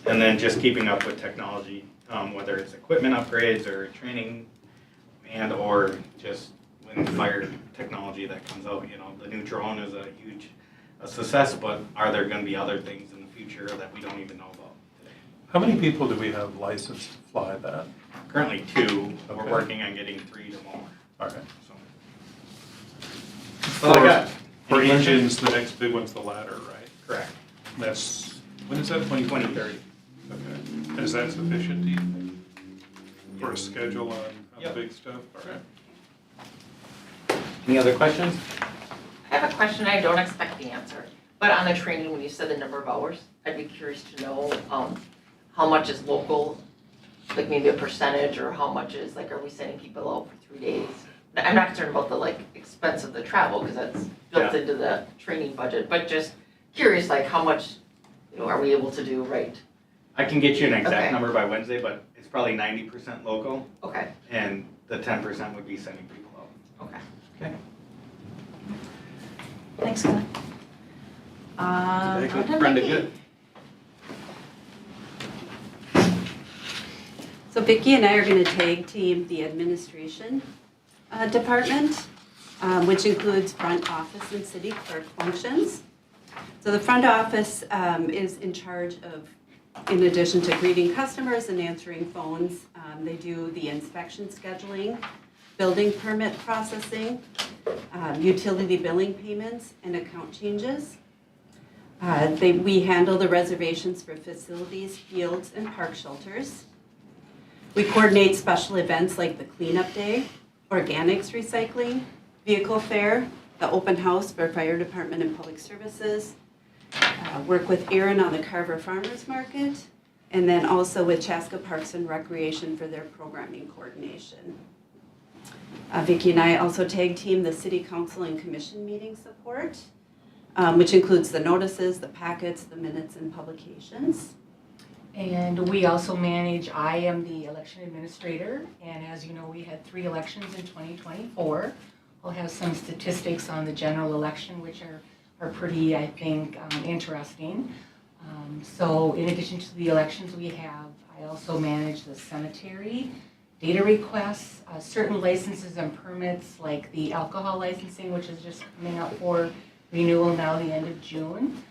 And then just keeping up with technology, whether it's equipment upgrades or training and or just when fire technology that comes out. You know, the new drone is a huge success, but are there going to be other things in the future that we don't even know about today? How many people do we have licensed to fly that? Currently 2, we're Okay. working on getting 3 to more. All right. So I got. For Any questions? engines, the next big one's the ladder, right? Correct. That's, when is that, 2030. Okay. And is that sufficient, do you think? For a schedule on Yep. the big stuff? All right. Any other questions? I have a question, I don't expect the answer, but on the training, when you said the number of hours, I'd be curious to know, how much is local, like maybe a percentage, or how much is, like, are we sending people out for 3 days? I'm not concerned about the, like, expense of the travel, because that's built Yeah. into the training budget, but just curious, like, how much, you know, are we able to do, right? I can get you an exact Okay. number by Wednesday, but it's probably 90% local, Okay, and the 10% would be sending people out. okay. Okay. Thanks, Glenn. On to Brenda, Vicky. good. So Vicky and I are going to tag team the administration department, which includes front office and city clerk functions. So the front office is in charge of, in addition to greeting customers and answering phones, they do the inspection scheduling, building permit processing, utility billing payments, and account changes. We handle the reservations for facilities, fields, and park shelters. We coordinate special events like the cleanup day, organics recycling, vehicle fair, the open house for fire department and public services, work with Erin on the Carver Farmers Market, and then also with Chaska Parks and Recreation for their programming coordination. Vicky and I also tag team the city council and commission meeting support, which includes the notices, the packets, the minutes, and publications. And we also manage, I am the election administrator, and as you know, we had 3 elections in 2024. I'll have some statistics on the general election, which are pretty, I think, interesting. So in addition to the elections we have, I also manage the cemetery, data requests, certain licenses and permits like the alcohol licensing, which is just coming up for renewal now the end of June.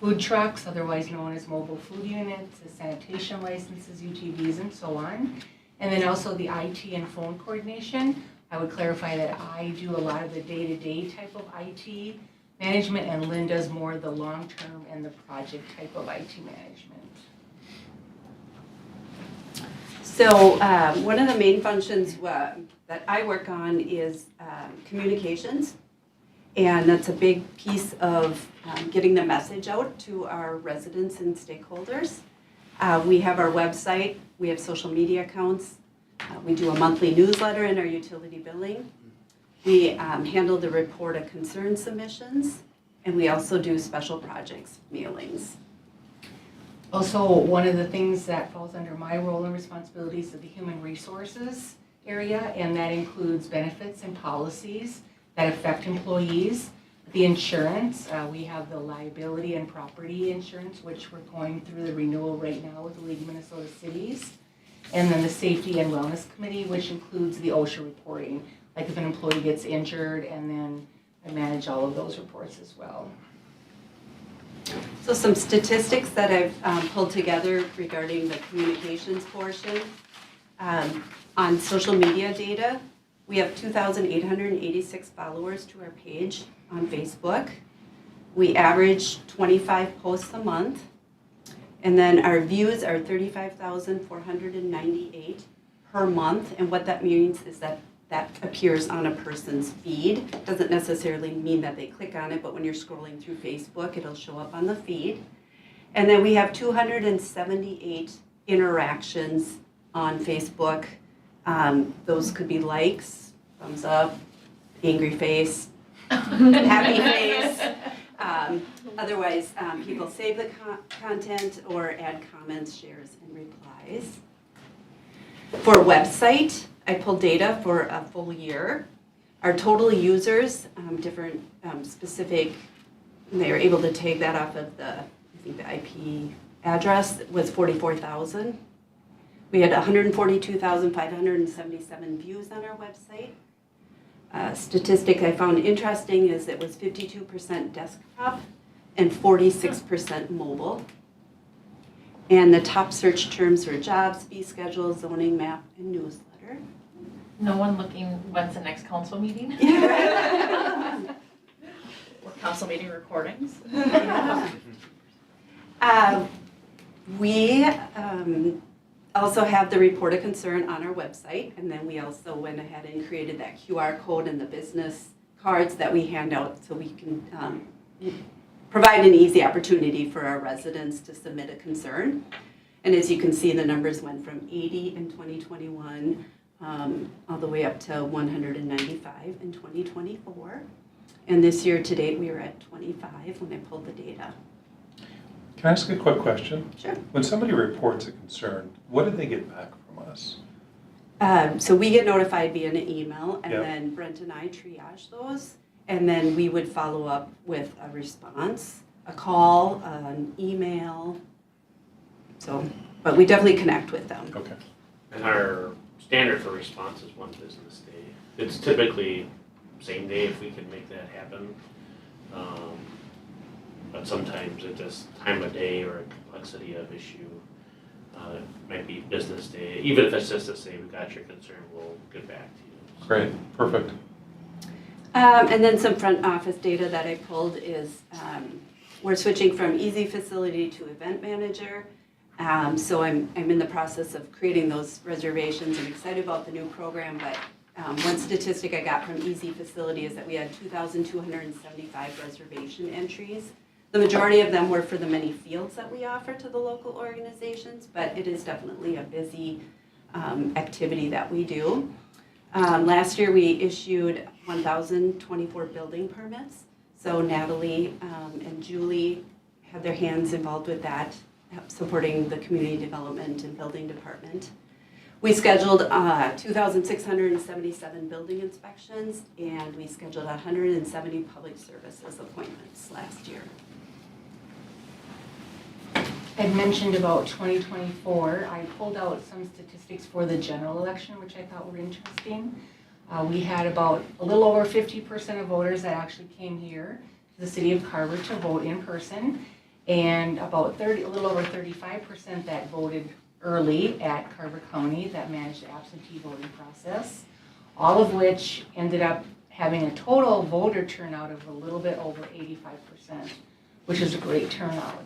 Food trucks, otherwise known as mobile food units, the sanitation licenses, UTVs, and so on. And then also the IT and phone coordination. I would clarify that I do a lot of the day-to-day type of IT management, and Lynn does more of the long-term and the project type of IT management. So one of the main functions that I work on is communications. And that's a big piece of getting the message out to our residents and stakeholders. We have our website, we have social media accounts, we do a monthly newsletter in our utility billing. We handle the report of concern submissions, and we also do special projects mailings. Also, one of the things that falls under my role and responsibilities is the human resources area, and that includes benefits and policies that affect employees. The insurance, we have the liability and property insurance, which we're going through the renewal right now with the League of Minnesota Cities. And then the Safety and Wellness Committee, which includes the OSHA reporting, like if an employee gets injured, and then I manage all of those reports as well. So some statistics that I've pulled together regarding the communications portion. On social media data, we have 2,886 followers to our page on Facebook. We average 25 posts a month. And then our views are 35,498 per month. And what that means is that that appears on a person's feed. Doesn't necessarily mean that they click on it, but when you're scrolling through Facebook, it'll show up on the feed. And then we have 278 interactions on Facebook. Those could be likes, thumbs up, angry face, happy face. Otherwise, people save the content or add comments, shares, and replies. For website, I pulled data for a full year. Our total users, different specific, they were able to take that off of the IP address, was 44,000. We had 142,577 views on our website. Statistic I found interesting is it was 52% desktop and 46% mobile. And the top search terms were jobs, fee schedule, zoning map, and newsletter. No one looking, when's the next council meeting? Or council meeting recordings. We also have the report of concern on our website, and then we also went ahead and created that QR code and the business cards that we hand out so we can provide an easy opportunity for our residents to submit a concern. And as you can see, the numbers went from 80 in 2021 all the way up to 195 in 2024. And this year to date, we were at 25 when I pulled the data. Can I ask a quick question? Sure. When somebody reports a concern, what do they get back from us? So we get notified via an email, and Yep. then Brent and I triage those, and then we would follow up with a response, a call, an email. So, but we definitely connect with them. Okay. And our standard for response is 1 business day. It's typically same day if we can make that happen. But sometimes it just time of day or a complexity of issue. It might be business day. Even if it's just to say, we got your concern, we'll get back to you. Great. Perfect. And then some front office data that I pulled is we're switching from easy facility to event manager. So I'm in the process of creating those reservations. I'm excited about the new program, but one statistic I got from easy facility is that we had 2,275 reservation entries. The majority of them were for the many fields that we offer to the local organizations, but it is definitely a busy activity that we do. Last year we issued 1,024 building permits. So Natalie and Julie had their hands involved with that, supporting the community development and building department. We scheduled 2,677 building inspections, and we scheduled 170 public services appointments last year. I mentioned about 2024. I pulled out some statistics for the general election, which I thought were interesting. We had about a little over 50% of voters that actually came here to the city of Carver to vote in person, and about a little over 35% that voted early at Carver County that managed the absentee voting process, all of which ended up having a total voter turnout of a little bit over 85%, which is a great turnout.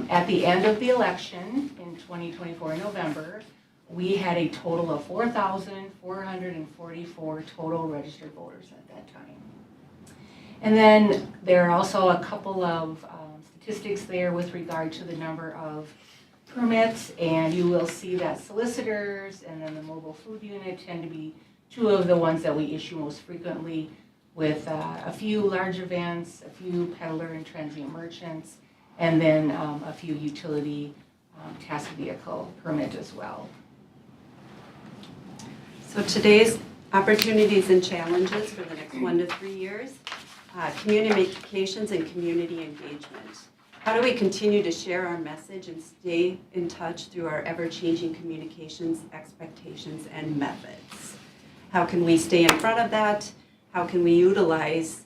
At the end of the election in 2024 in November, we had a total of 4,444 total registered voters at that time. And then there are also a couple of statistics there with regard to the number of permits, and you will see that solicitors and then the mobile food unit tend to be two of the ones that we issue most frequently, with a few large events, a few peddler and transient merchants, and then a few utility task vehicle permit as well. So today's opportunities and challenges for the next 1 to 3 years, communications and community engagement. How do we continue to share our message and stay in touch through our ever-changing communications, expectations, and methods? How can we stay in front of that? How can we utilize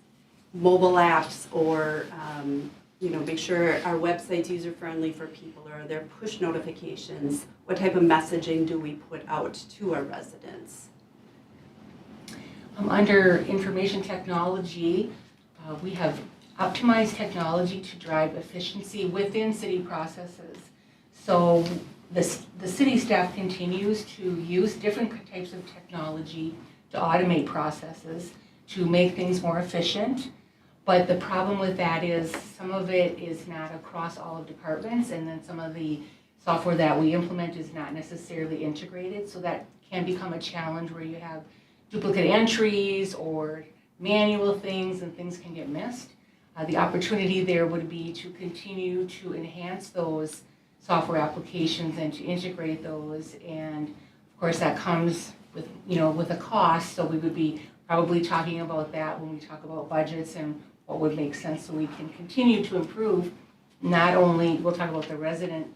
mobile apps or make sure our website's user-friendly for people, or are there push notifications? What type of messaging do we put out to our residents? Under information technology, we have optimized technology to drive efficiency within city processes. So the city staff continues to use different types of technology to automate processes, to make things more efficient. But the problem with that is some of it is not across all of departments, and then some of the software that we implement is not necessarily integrated. So that can become a challenge where you have duplicate entries or manual things, and things can get missed. The opportunity there would be to continue to enhance those software applications and to integrate those. And of course that comes with, with a cost. So we would be probably talking about that when we talk about budgets and what would make sense, so we can continue to improve. Not only, we'll talk about the resident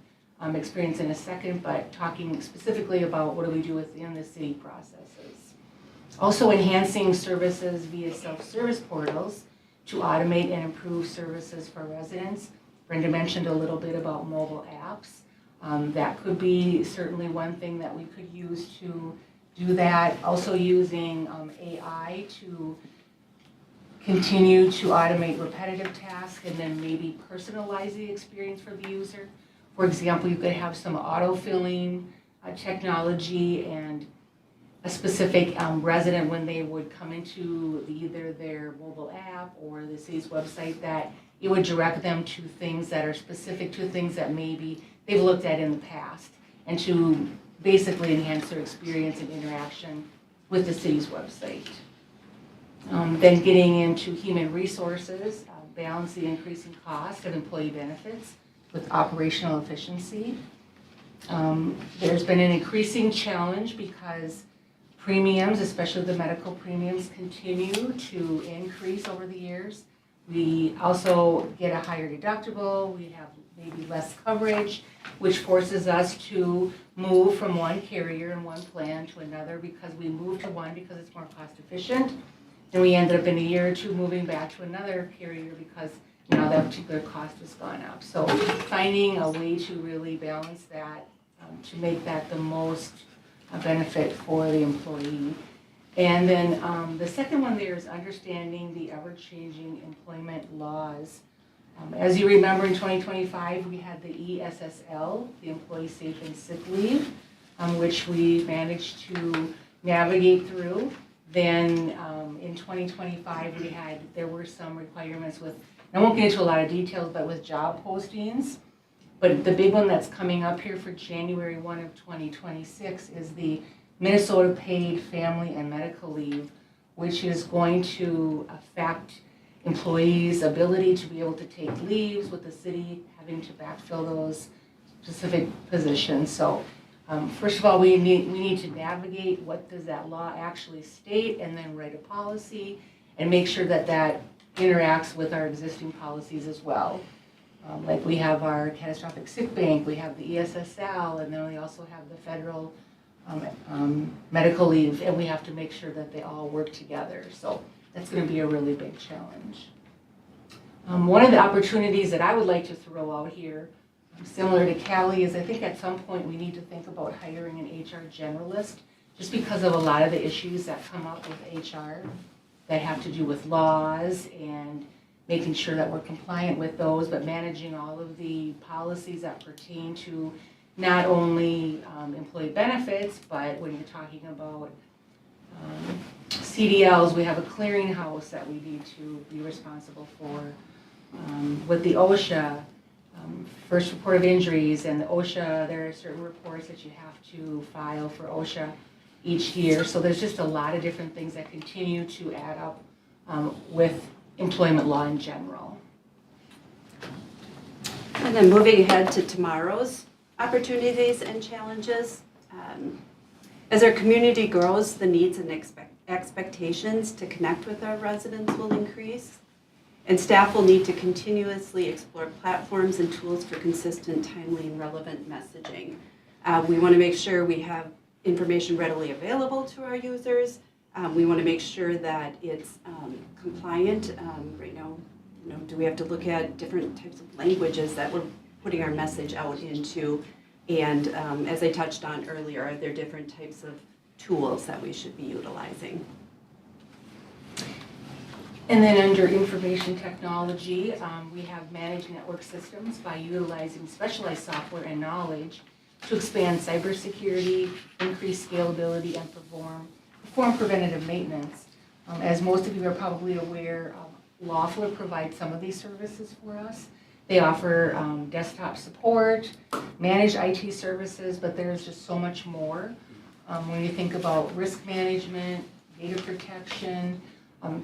experience in a second, but talking specifically about what do we do within the city processes. Also enhancing services via self-service portals to automate and improve services for residents. Brenda mentioned a little bit about mobile apps. That could be certainly one thing that we could use to do that. Also using AI to continue to automate repetitive tasks and then maybe personalize the experience for the user. For example, you could have some auto-filling technology, and a specific resident, when they would come into either their mobile app or the city's website, that it would direct them to things that are specific to things that maybe they've looked at in the past, and to basically enhance their experience and interaction with the city's website. Then getting into human resources, balance the increasing cost of employee benefits with operational efficiency. There's been an increasing challenge because premiums, especially the medical premiums, continue to increase over the years. We also get a higher deductible, we have maybe less coverage, which forces us to move from one carrier and one plan to another, because we move to one because it's more cost efficient. And we ended up in a year or two moving back to another carrier because now that particular cost has gone up. So finding a way to really balance that, to make that the most benefit for the employee. And then the second one there is understanding the ever-changing employment laws. As you remember, in 2025, we had the ESSL, the Employee Safe and Sick Leave, which we managed to navigate through. Then in 2025, there were some requirements with, and I won't get into a lot of details, but with job postings. But the big one that's coming up here for January 1 of 2026 is the Minnesota Paid Family and Medical Leave, which is going to affect employees' ability to be able to take leaves, with the city having to backfill those specific positions. So first of all, we need to navigate what does that law actually state, and then write a policy and make sure that that interacts with our existing policies as well. Like we have our catastrophic sick bank, we have the ESSL, and then we also have the federal medical leave, and we have to make sure that they all work together. So that's going to be a really big challenge. One of the opportunities that I would like to throw out here similar to Callie, is I think at some point we need to think about hiring an HR generalist, just because of a lot of the issues that come up with HR that have to do with laws and making sure that we're compliant with those, but managing all of the policies that pertain to not only employee benefits, but when you're talking about CDLs, we have a clearinghouse that we need to be responsible for. With the OSHA, first report of injuries, and the OSHA, there are certain reports that you have to file for OSHA each year. So there's just a lot of different things that continue to add up with employment law in general. And then moving ahead to tomorrow's opportunities and challenges. As our community grows, the needs and expectations to connect with our residents will increase. And staff will need to continuously explore platforms and tools for consistent, timely, and relevant messaging. We want to make sure we have information readily available to our users. We want to make sure that it's compliant. Right now, do we have to look at different types of languages that we're putting our message out into? And as I touched on earlier, are there different types of tools that we should be utilizing? And then under information technology, we have managed network systems by utilizing specialized software and knowledge to expand cybersecurity, increase scalability, and perform preventative maintenance. As most of you are probably aware, Lawful provides some of these services for us. They offer desktop support, managed IT services, but there's just so much more. When you think about risk management, data protection,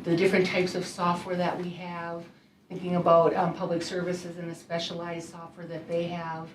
the different types of software that we have, thinking about public services and the specialized software that they have,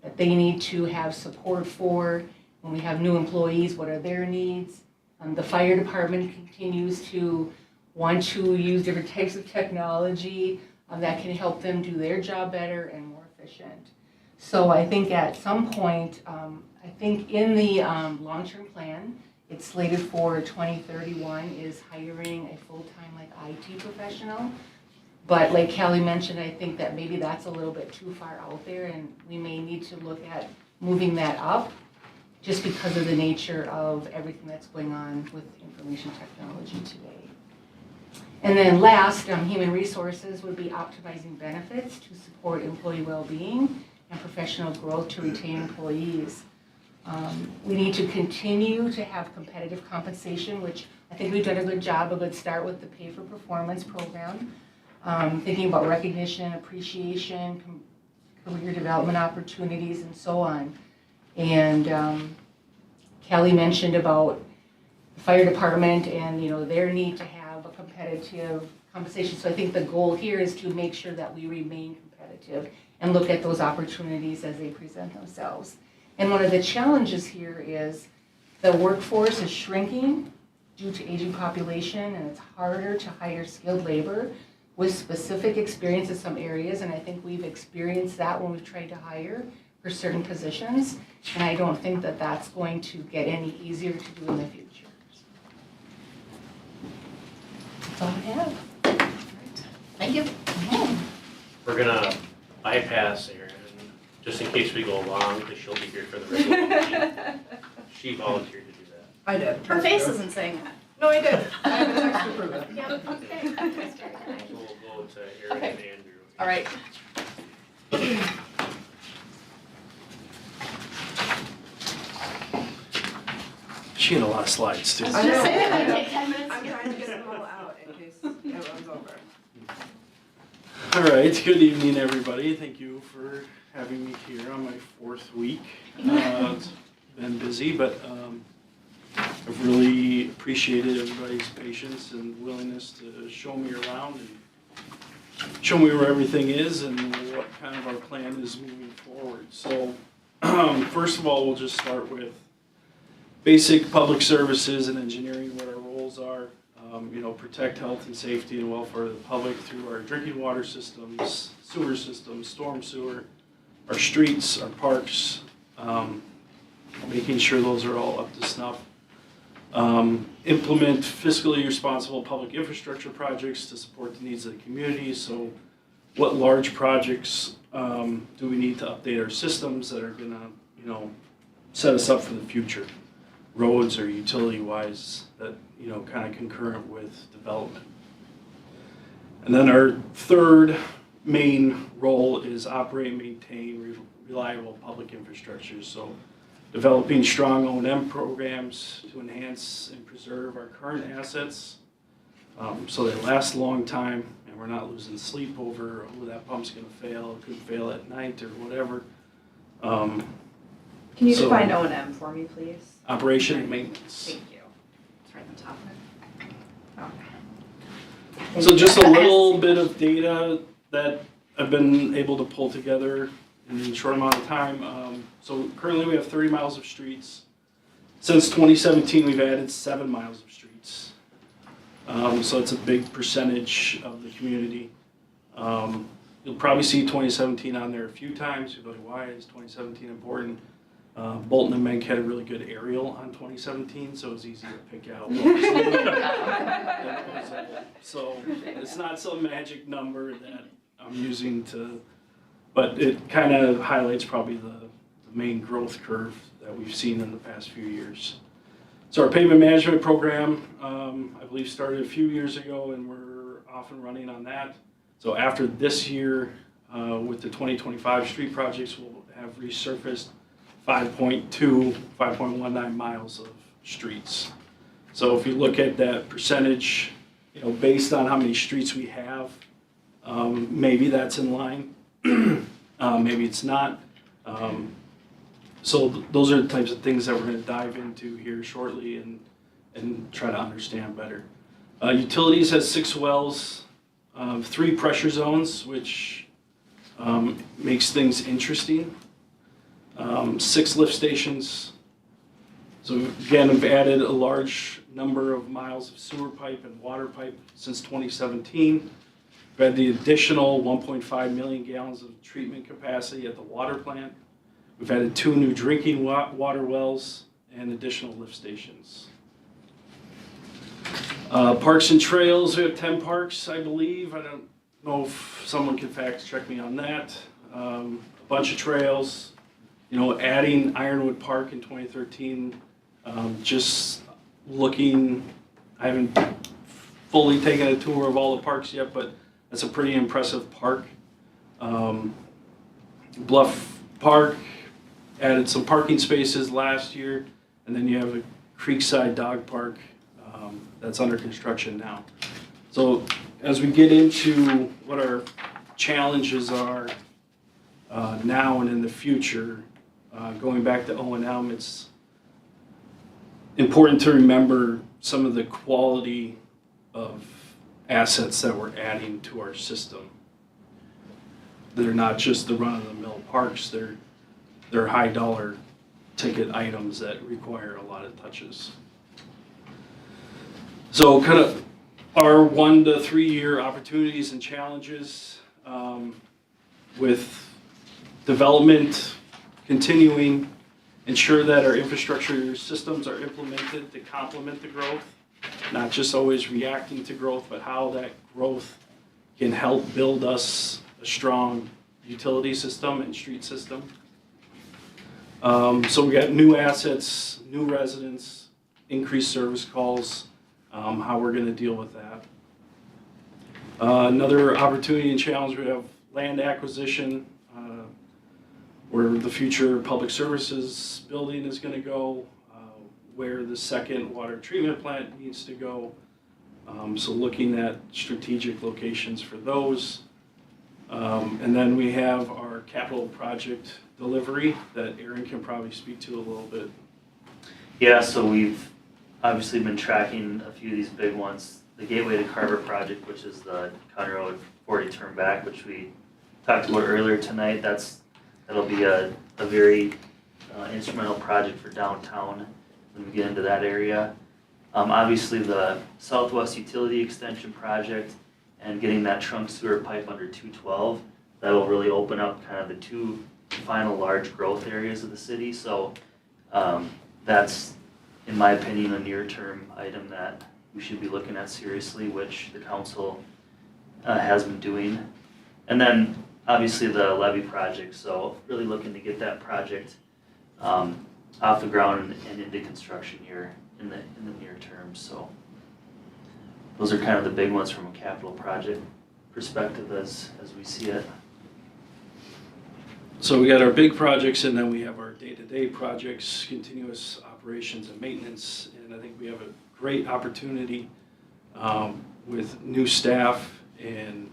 that they need to have support for. When we have new employees, what are their needs? The fire department continues to want to use different types of technology that can help them do their job better and more efficient. So I think at some point, I think in the long-term plan, it's slated for 2031 is hiring a full-time IT professional. But like Callie mentioned, I think that maybe that's a little bit too far out there, and we may need to look at moving that up just because of the nature of everything that's going on with information technology today. And then last, human resources would be optimizing benefits to support employee well-being and professional growth to retain employees. We need to continue to have competitive compensation, which I think we've done a good job, a good start with the Pay for Performance program. Thinking about recognition, appreciation, career development opportunities, and so on. And Callie mentioned about the fire department and their need to have a competitive compensation. So I think the goal here is to make sure that we remain competitive and look at those opportunities as they present themselves. And one of the challenges here is the workforce is shrinking due to aging population, and it's harder to hire skilled labor with specific experience in some areas, and I think we've experienced that when we've tried to hire for certain positions, and I don't think that that's going to get any easier to do in the future. That's all I have. Thank you. We're gonna bypass Erin, just in case we go long, because she'll be here for the regular meeting. She volunteered to do that. I did. Her face isn't saying that. No, I did. I have a text to prove it. Yeah, okay. So we'll go to Erin Okay. and Andrew. All right. She had a lot of slides too. I was just saying, I know. take 10 minutes. I'm trying to get them all out in case it runs over. All right, good evening, everybody. Thank you for having me here on my 4th week. It's been busy, but I've really appreciated everybody's patience and willingness to show me around and show me where everything is and what kind of our plan is moving forward. So first of all, we'll just start with basic public services and engineering, what our roles are. Protect health and safety and welfare of the public through our drinking water systems, sewer systems, storm sewer, our streets, our parks, making sure those are all up to snuff. Implement fiscally responsible public infrastructure projects to support the needs of the community. So what large projects do we need to update our systems that are gonna, set us up for the future? Roads or utility-wise that, kind of concurrent with development. And then our third main role is operate and maintain reliable public infrastructure. So developing strong O&M programs to enhance and preserve our current assets so they last a long time and we're not losing sleep over, oh, that pump's gonna fail, it could fail at night or whatever. Can you So- define O&M for me, please? Operation and maintenance. Thank you. It's right on top of it. Okay. So just a little bit of data that I've been able to pull together in a short amount of time. So currently we have 30 miles of streets. Since 2017, we've added 7 miles of streets. So it's a big percentage of the community. You'll probably see 2017 on there a few times. You'll go, why is 2017 important? Bolton and Menk had a really good aerial on 2017, so it was easy to pick out. So it's not some magic number that I'm using but it kind of highlights probably the main growth curve that we've seen in the past few years. So our pavement management program, I believe started a few years ago and we're off and running on that. So after this year, with the 2025 street projects, we'll have resurfaced 5.19 miles of streets. So if you look at that percentage, based on how many streets we have, maybe that's in line, maybe it's not. So those are the types of things that we're going to dive into here shortly and try to understand better. Utilities has 6 wells, 3 pressure zones, which makes things interesting. 6 lift stations. So again, we've added a large number of miles of sewer pipe and water pipe since 2017. We've had the additional 1.5 million gallons of treatment capacity at the water plant. We've added 2 new drinking water wells and additional lift stations. Parks and trails, we have 10 parks, I believe. I don't know if someone can fact check me on that. A bunch of trails. Adding Ironwood Park in 2013, just looking, I haven't fully taken a tour of all the parks yet, but that's a pretty impressive park. Bluff Park added some parking spaces last year, and then you have a Creekside Dog Park that's under construction now. So as we get into what our challenges are now and in the future, going back to O&M, it's important to remember some of the quality of assets that we're adding to our system. They're not just the run-of-the-mill parks, they're high-dollar ticket items that require a lot of touches. So kind of our 1 to 3 year opportunities and challenges with development, continuing, ensure that our infrastructure systems are implemented to complement the growth, not just always reacting to growth, but how that growth can help build us a strong utility system and street system. So we got new assets, new residents, increased service calls, how we're going to deal with that. Another opportunity and challenge, we have land acquisition, where the future public services building is going to go, where the second water treatment plant needs to go. So looking at strategic locations for those. And then we have our capital project delivery that Erin can probably speak to a little bit. Yeah, so we've obviously been tracking a few of these big ones. The Gateway to Carver project, which is the County Road 40 turn back, which we talked about earlier tonight. That'll be a very instrumental project for downtown when we get into that area. Obviously the Southwest Utility Extension project and getting that trunk sewer pipe under 212, that'll really open up kind of the 2 final large growth areas of the city. So that's, in my opinion, a near-term item that we should be looking at seriously, which the council has been doing. And then obviously the levy project, so really looking to get that project off the ground and into construction here in the near term. So those are kind of the big ones from a capital project perspective as we see it. So we got our big projects, and then we have our day-to-day projects, continuous operations and maintenance. And I think we have a great opportunity with new staff and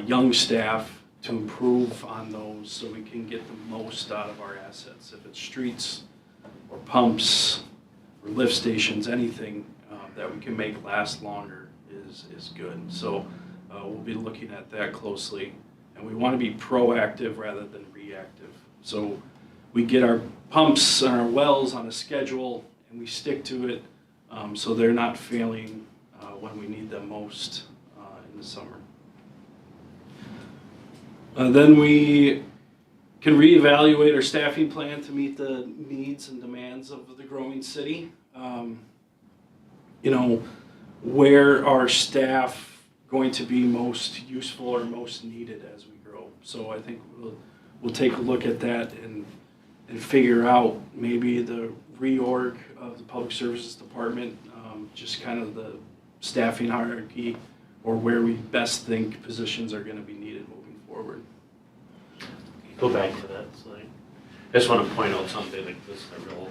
young staff to improve on those so we can get the most out of our assets. If it's streets or pumps or lift stations, anything that we can make last longer is good. So we'll be looking at that closely. And we want to be proactive rather than reactive. So we get our pumps and our wells on a schedule and we stick to it so they're not failing when we need them most in the summer. Then we can reevaluate our staffing plan to meet the needs and demands of the growing city. Where are staff going to be most useful or most needed as we grow? So I think we'll take a look at that and figure out maybe the reorg of the Public Services Department, just kind of the staffing hierarchy or where we best think positions are going to be needed moving forward. Go back to that slide. I just want to point out something, like this is a real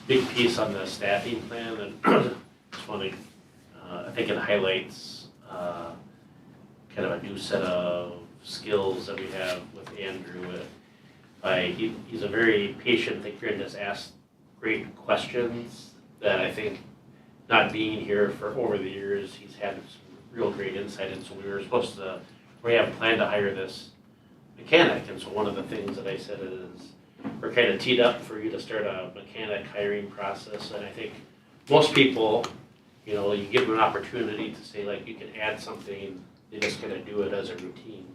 big piece on the staffing plan, and just want to, I think it highlights kind of a new set of skills that we have with Andrew. He's a very patient thinker and has asked great questions that I think, not being here for over the years, he's had some real great insight. And so we have planned to hire this mechanic. And so one of the things that I said is, we're kind of teed up for you to start a mechanic hiring process. And I think most people, you give them an opportunity to say, like, you can add something, they just kind of do it as a routine.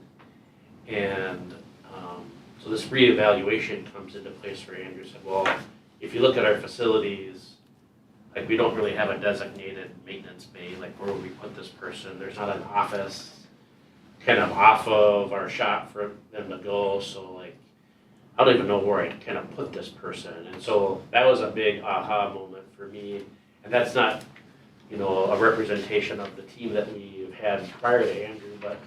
And so this reevaluation comes into place where Andrew said, well, if you look at our facilities, like, we don't really have a designated maintenance bay, like, where would we put this person? There's not an office kind of off of our shop for them to go, so, like, I don't even know where I'd kind of put this person. And so that was a big aha moment for me. And that's not, a representation of the team that we've had prior to Andrew, but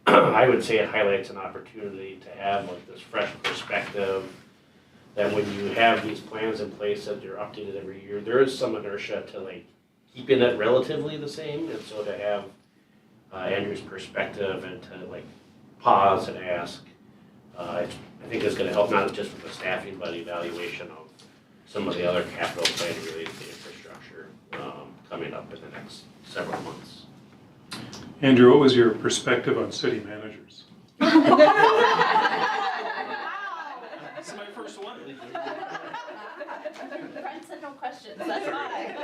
I would say it highlights an opportunity to have, like, this fresh perspective that when you have these plans in place that they're updated every year, there is some inertia to, like, keeping it relatively the same. And so to have Andrew's perspective and to, like, pause and ask, I think is going to help not just with the staffing, but evaluation of some of the other capital plan related to infrastructure coming up in the next several months. Andrew, what was your perspective on city managers? This is my first one. Brent said no questions, that's why.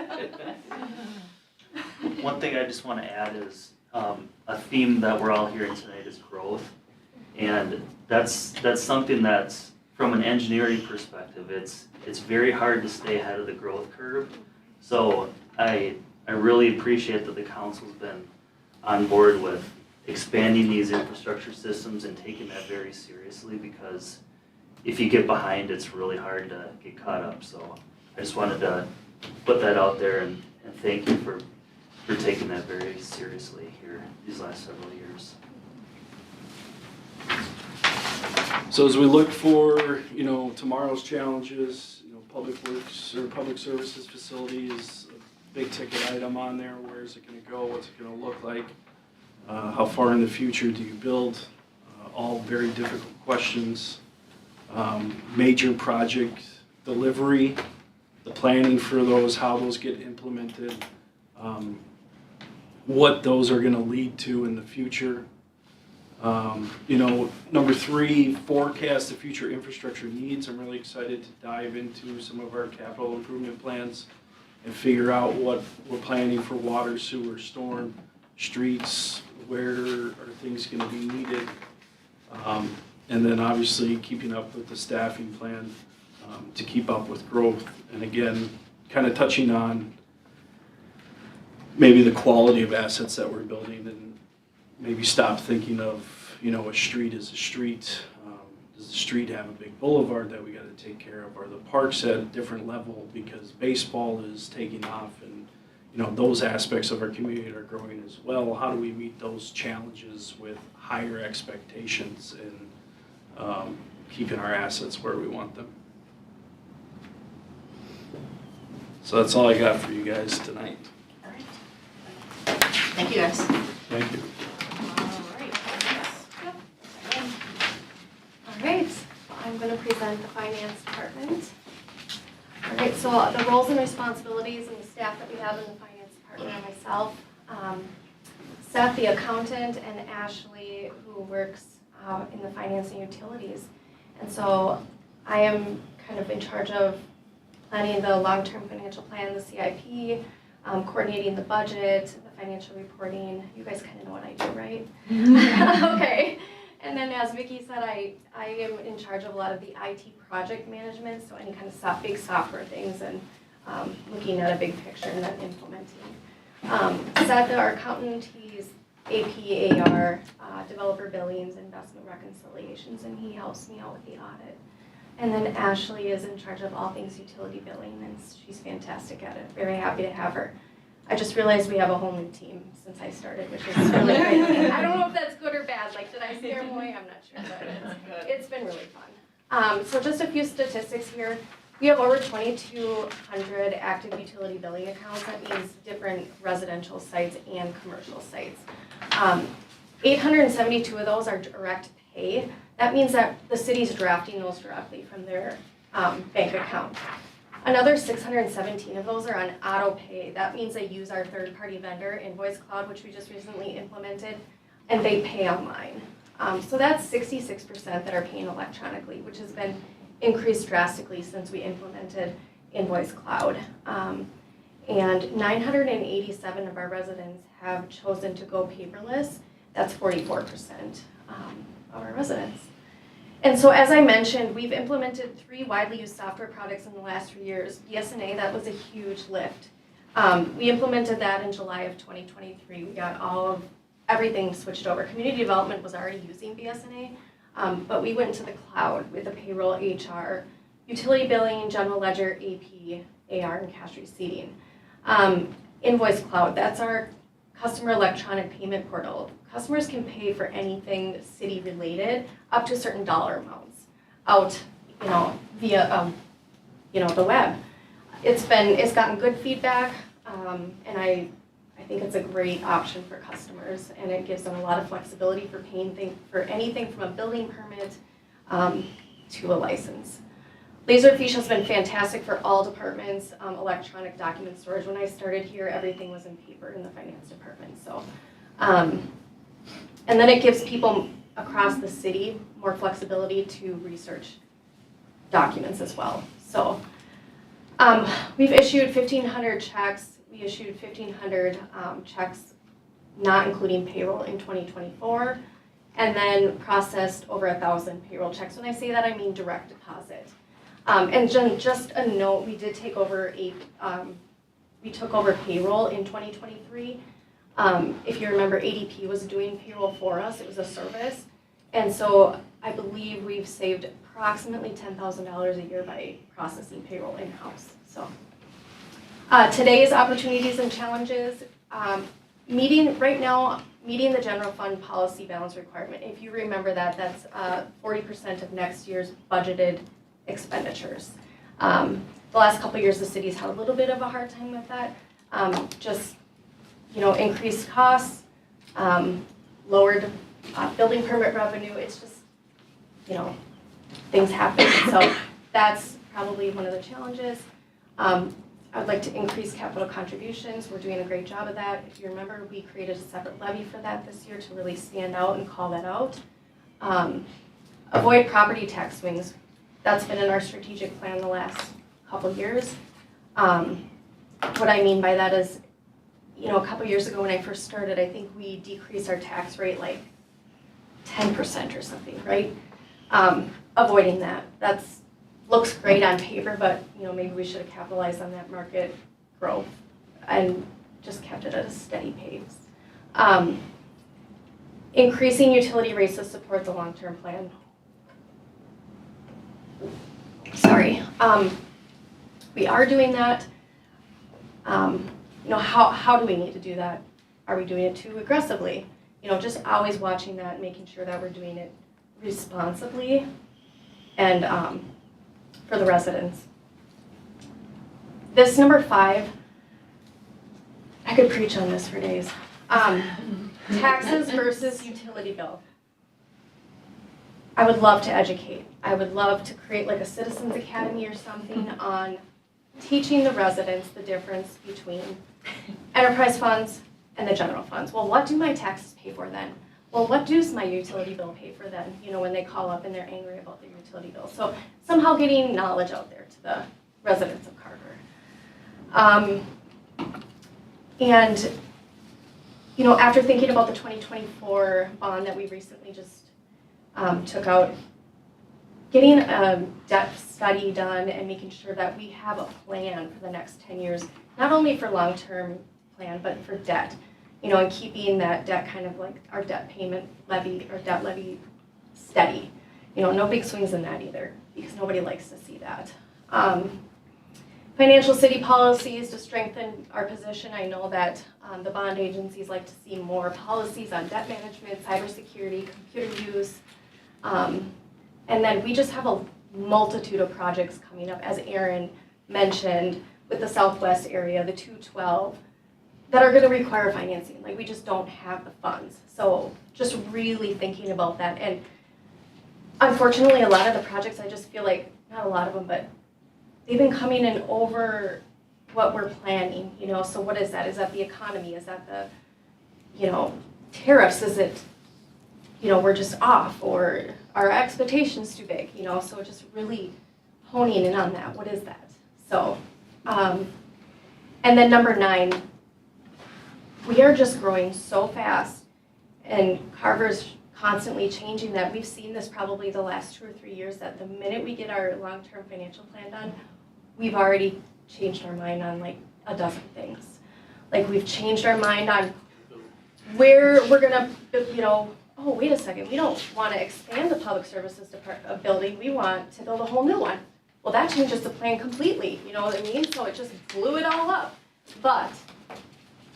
One thing I just want to add is a theme that we're all hearing tonight is growth. And that's something that's, from an engineering perspective, it's very hard to stay ahead of the growth curve. So I really appreciate that the council's been on board with expanding these infrastructure systems and taking that very seriously, because if you get behind, it's really hard to get caught up. So I just wanted to put that out there and thank you for taking that very seriously here these last several years. So as we look for, tomorrow's challenges, public works or public services facility is a big ticket item on there. Where is it going to go? What's it going to look like? How far in the future do you build? All very difficult questions. Major project delivery, the planning for those, how those get implemented, what those are going to lead to in the future. Number 3, forecast the future infrastructure needs. I'm really excited to dive into some of our capital improvement plans and figure out what we're planning for water, sewer, storm, streets, where are things going to be needed. And then obviously keeping up with the staffing plan to keep up with growth. And again, kind of touching on maybe the quality of assets that we're building and maybe stop thinking of, a street as a street. Does the street have a big boulevard that we gotta take care of? Are the parks at a different level because baseball is taking off and, those aspects of our community are growing as well? How do we meet those challenges with higher expectations and keeping our assets where we want them? So that's all I got for you guys tonight. All right. Thank you, guys. Thank you. All right, I'm going to present the finance department. All right, so the roles and responsibilities and the staff that we have in the finance department are myself, Seth, the accountant, and Ashley, who works in the finance and utilities. And so I am kind of in charge of planning the long-term financial plan, the CIP, coordinating the budget, the financial reporting. You guys kind of know what I do, right? Okay. And then as Vicky said, I am in charge of a lot of the IT project management, so any kind of big software things and looking at a big picture and then implementing. Seth, our accountant, he's AP, AR, developer billings, investment reconciliations, and he helps me out with the audit. And then Ashley is in charge of all things utility billing, and she's fantastic at it. Very happy to have her. I just realized we have a whole new team since I started, which is really great. I don't know if that's good or bad. Like, did I scare them away? I'm not sure, but it's been really fun. So just a few statistics here. We have over 2,200 active utility billing accounts. That means different residential sites and commercial sites. 872 of those are direct pay. That means that the city's drafting those directly from their bank account. Another 617 of those are on auto pay. That means they use our third-party vendor, Invoice Cloud, which we just recently implemented, and they pay online. So that's 66% that are paying electronically, which has been increased drastically since we implemented Invoice Cloud. And 987 of our residents have chosen to go paperless. That's 44% of our residents. And so as I mentioned, we've implemented 3 widely used software products in the last 3 years. BSNA, that was a huge lift. We implemented that in July of 2023. We got everything switched over. Community development was already using BSNA, but we went to the cloud with the payroll, HR, utility billing, general ledger, AP, AR, and cash receipting. Invoice Cloud, that's our customer electronic payment portal. Customers can pay for anything city related up to certain dollar amounts out, via, the web. It's gotten good feedback, and I think it's a great option for customers, and it gives them a lot of flexibility for paying for anything from a building permit to a license. Laserfiche has been fantastic for all departments, electronic document storage. When I started here, everything was in paper in the finance department. So, and then it gives people across the city more flexibility to research documents as well. So, we've issued 1,500 checks. We issued 1,500 checks, not including payroll, in 2024, and then processed over 1,000 payroll checks. When I say that, I mean direct deposit. And just a note, we did take over we took over payroll in 2023. If you remember, ADP was doing payroll for us. It was a service. And so I believe we've saved approximately $10,000 a year by processing payroll in-house. So today's opportunities and challenges, meeting the general fund policy balance requirement. If you remember that, that's 40% of next year's budgeted expenditures. The last couple of years, the city's had a little bit of a hard time with that. Increased costs, lowered building permit revenue. It's just, things happen. So that's probably one of the challenges. I would like to increase capital contributions. We're doing a great job of that. If you remember, we created a separate levy for that this year to really stand out and call that out. Avoid property tax swings. That's been in our strategic plan the last couple years. What I mean by that is, a couple years ago when I first started, I think we decreased our tax rate like 10% or something, right? Avoiding that. Looks great on paper, but maybe we should have capitalized on that market growth and just kept it at a steady pace. increasing utility rates to support the long-term plan. Sorry, we are doing that. How do we need to do that? Are we doing it too aggressively? Just always watching that, making sure that we're doing it responsibly and for the residents. This number 5, I could preach on this for days. Taxes versus utility bill. I would love to educate. I would love to create like a citizens academy or something on teaching the residents the difference between enterprise funds and the general funds. Well, what do my taxes pay for then? Well, what does my utility bill pay for then? When they call up and they're angry about their utility bill. So somehow getting knowledge out there to the residents of Carver. And after thinking about the 2024 bond that we recently just took out, getting a debt study done and making sure that we have a plan for the next 10 years, not only for long-term plan, but for debt, and keeping that debt kind of like our debt payment levy or debt levy steady. No big swings in that either, because nobody likes to see that. Financial city policies to strengthen our position. I know that the bond agencies like to see more policies on debt management, cybersecurity, computer use. And then we just have a multitude of projects coming up, as Erin mentioned, with the Southwest area, the 212, that are going to require financing. Like, we just don't have the funds. So just really thinking about that. And unfortunately, a lot of the projects, I just feel like, not a lot of them, but they've been coming in over what we're planning, So what is that? Is that the economy? Is that the, tariffs? Is it, we're just off, or our expectations too big, So just really honing in on that. What is that? So, and then number 9, we are just growing so fast, and Carver's constantly changing that. We've seen this probably the last 2 or 3 years, that the minute we get our long-term financial plan done, we've already changed our mind on like a dozen things. Like, we've changed our mind on where we're gonna, oh, wait a second, we don't want to expand the public services building, we want to build a whole new one. Well, that changes the plan completely, you know what I mean? So it just blew it all up. But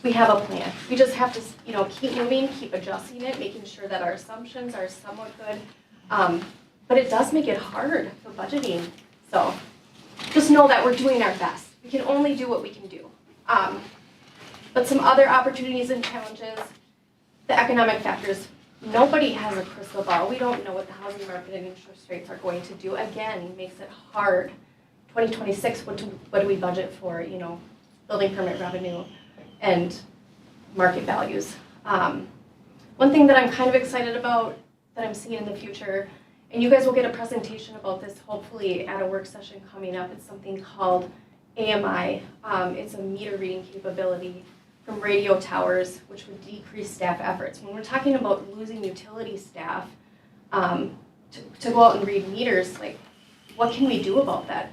we have a plan. We just have to, keep moving, keep adjusting it, making sure that our assumptions are somewhat good. But it does make it hard for budgeting. So just know that we're doing our best. We can only do what we can do. But some other opportunities and challenges, the economic factors. Nobody has a crystal ball. We don't know what the housing market and interest rates are going to do. Again, makes it hard. 2026, what do we budget for, building permit revenue and market values. One thing that I'm kind of excited about that I'm seeing in the future, and you guys will get a presentation about this hopefully at a work session coming up, it's something called AMI. It's a meter reading capability from radio towers, which would decrease staff efforts. When we're talking about losing utility staff to go out and read meters, like, what can we do about that?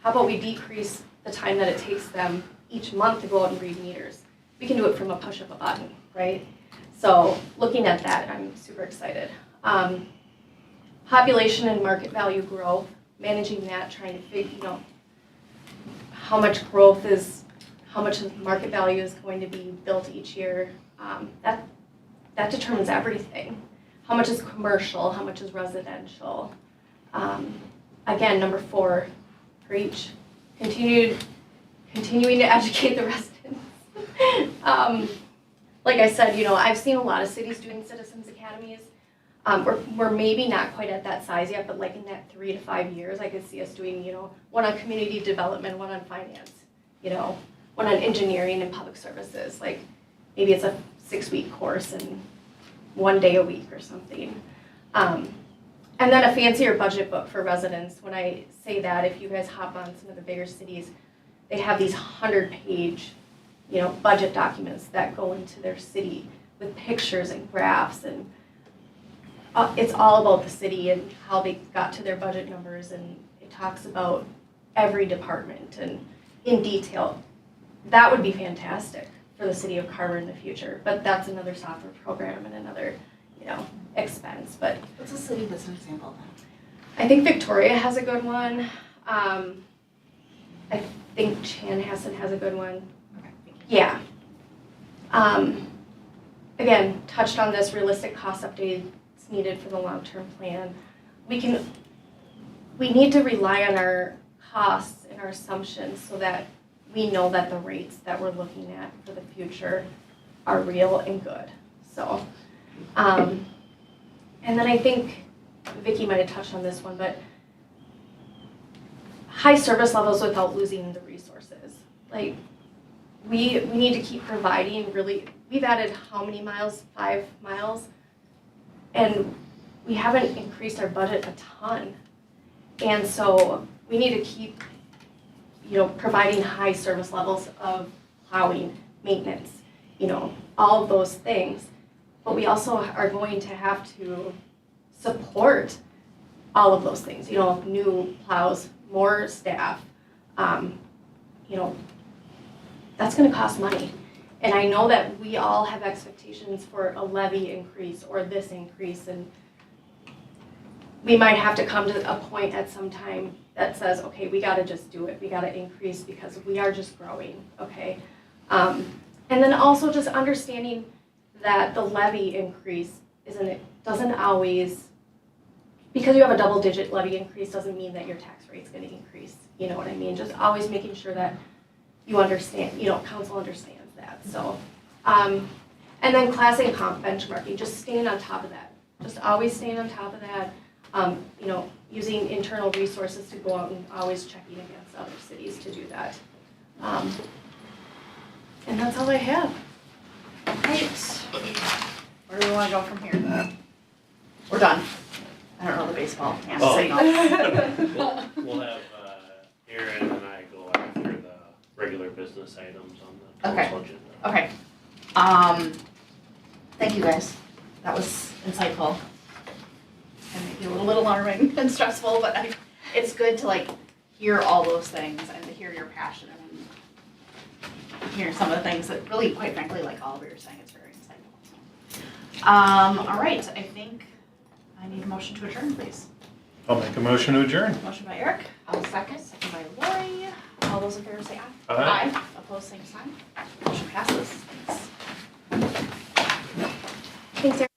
How about we decrease the time that it takes them each month to go out and read meters? We can do it from a push of a button, right? So looking at that, I'm super excited. Population and market value growth, managing that, trying to figure, how much growth is, how much of market value is going to be built each year. That determines everything. How much is commercial, how much is residential. Again, number 4, preach. Continuing to educate the residents. Like I said, I've seen a lot of cities doing citizens academies. We're maybe not quite at that size yet, but like in that 3 to 5 years, I could see us doing, one on community development, one on finance, one on engineering and public services. Like, maybe it's a 6-week course and 1 day a week or something. And then a fancier budget book for residents. When I say that, if you guys hop on some of the bigger cities, they have these 100-page, budget documents that go into their city with pictures and graphs, and it's all about the city and how they got to their budget numbers, and it talks about every department and in detail. That would be fantastic for the city of Carver in the future, but that's another software program and another, expense, but What's a city that's an example of I think Victoria has a good one. I think Chanhassen has a good one. that? Okay, thank you. Yeah. Again, touched on this realistic cost updates needed for the long-term plan. We need to rely on our costs and our assumptions so that we know that the rates that we're looking at for the future are real and good. So, and then I think Vicky might have touched on this one, but high service levels without losing the resources. Like, we need to keep providing really, we've added how many miles? 5 miles? And we haven't increased our budget a ton. And so we need to keep, providing high service levels of plowing, maintenance, all of those things. But we also are going to have to support all of those things, new plows, more staff, that's gonna cost money. And I know that we all have expectations for a levy increase or this increase, and we might have to come to a point at some time that says, okay, we gotta just do it, we gotta increase because we are just growing, okay? And then also just understanding that the levy increase doesn't always, because you have a double-digit levy increase doesn't mean that your tax rate's gonna increase, you know what I mean? Just always making sure that you understand, council understands that, so. And then class and comp benchmarking, just staying on top of that. Just always staying on top of that, using internal resources to go out and always checking against other cities to do that. And that's all I have. Right. Where do we wanna go from here? We're done. I don't know the baseball. Yeah, Oh. so you know. We'll have Erin and I go after the regular business items on the Okay. council agenda. Okay. Thank you guys. That was insightful. And maybe a little bit alarming and stressful, but it's good to hear all those things and to hear your passion and hear some of the things that really, quite frankly, like all of you are saying, it's very insightful. All right, I think I need a motion to adjourn, please. I'll make a motion to adjourn. Motion by Eric. I'll second. Second by Lori. All those in favor say aye. Aye. Opposed, same sign. Motion passes. Thanks. Thanks, Erin.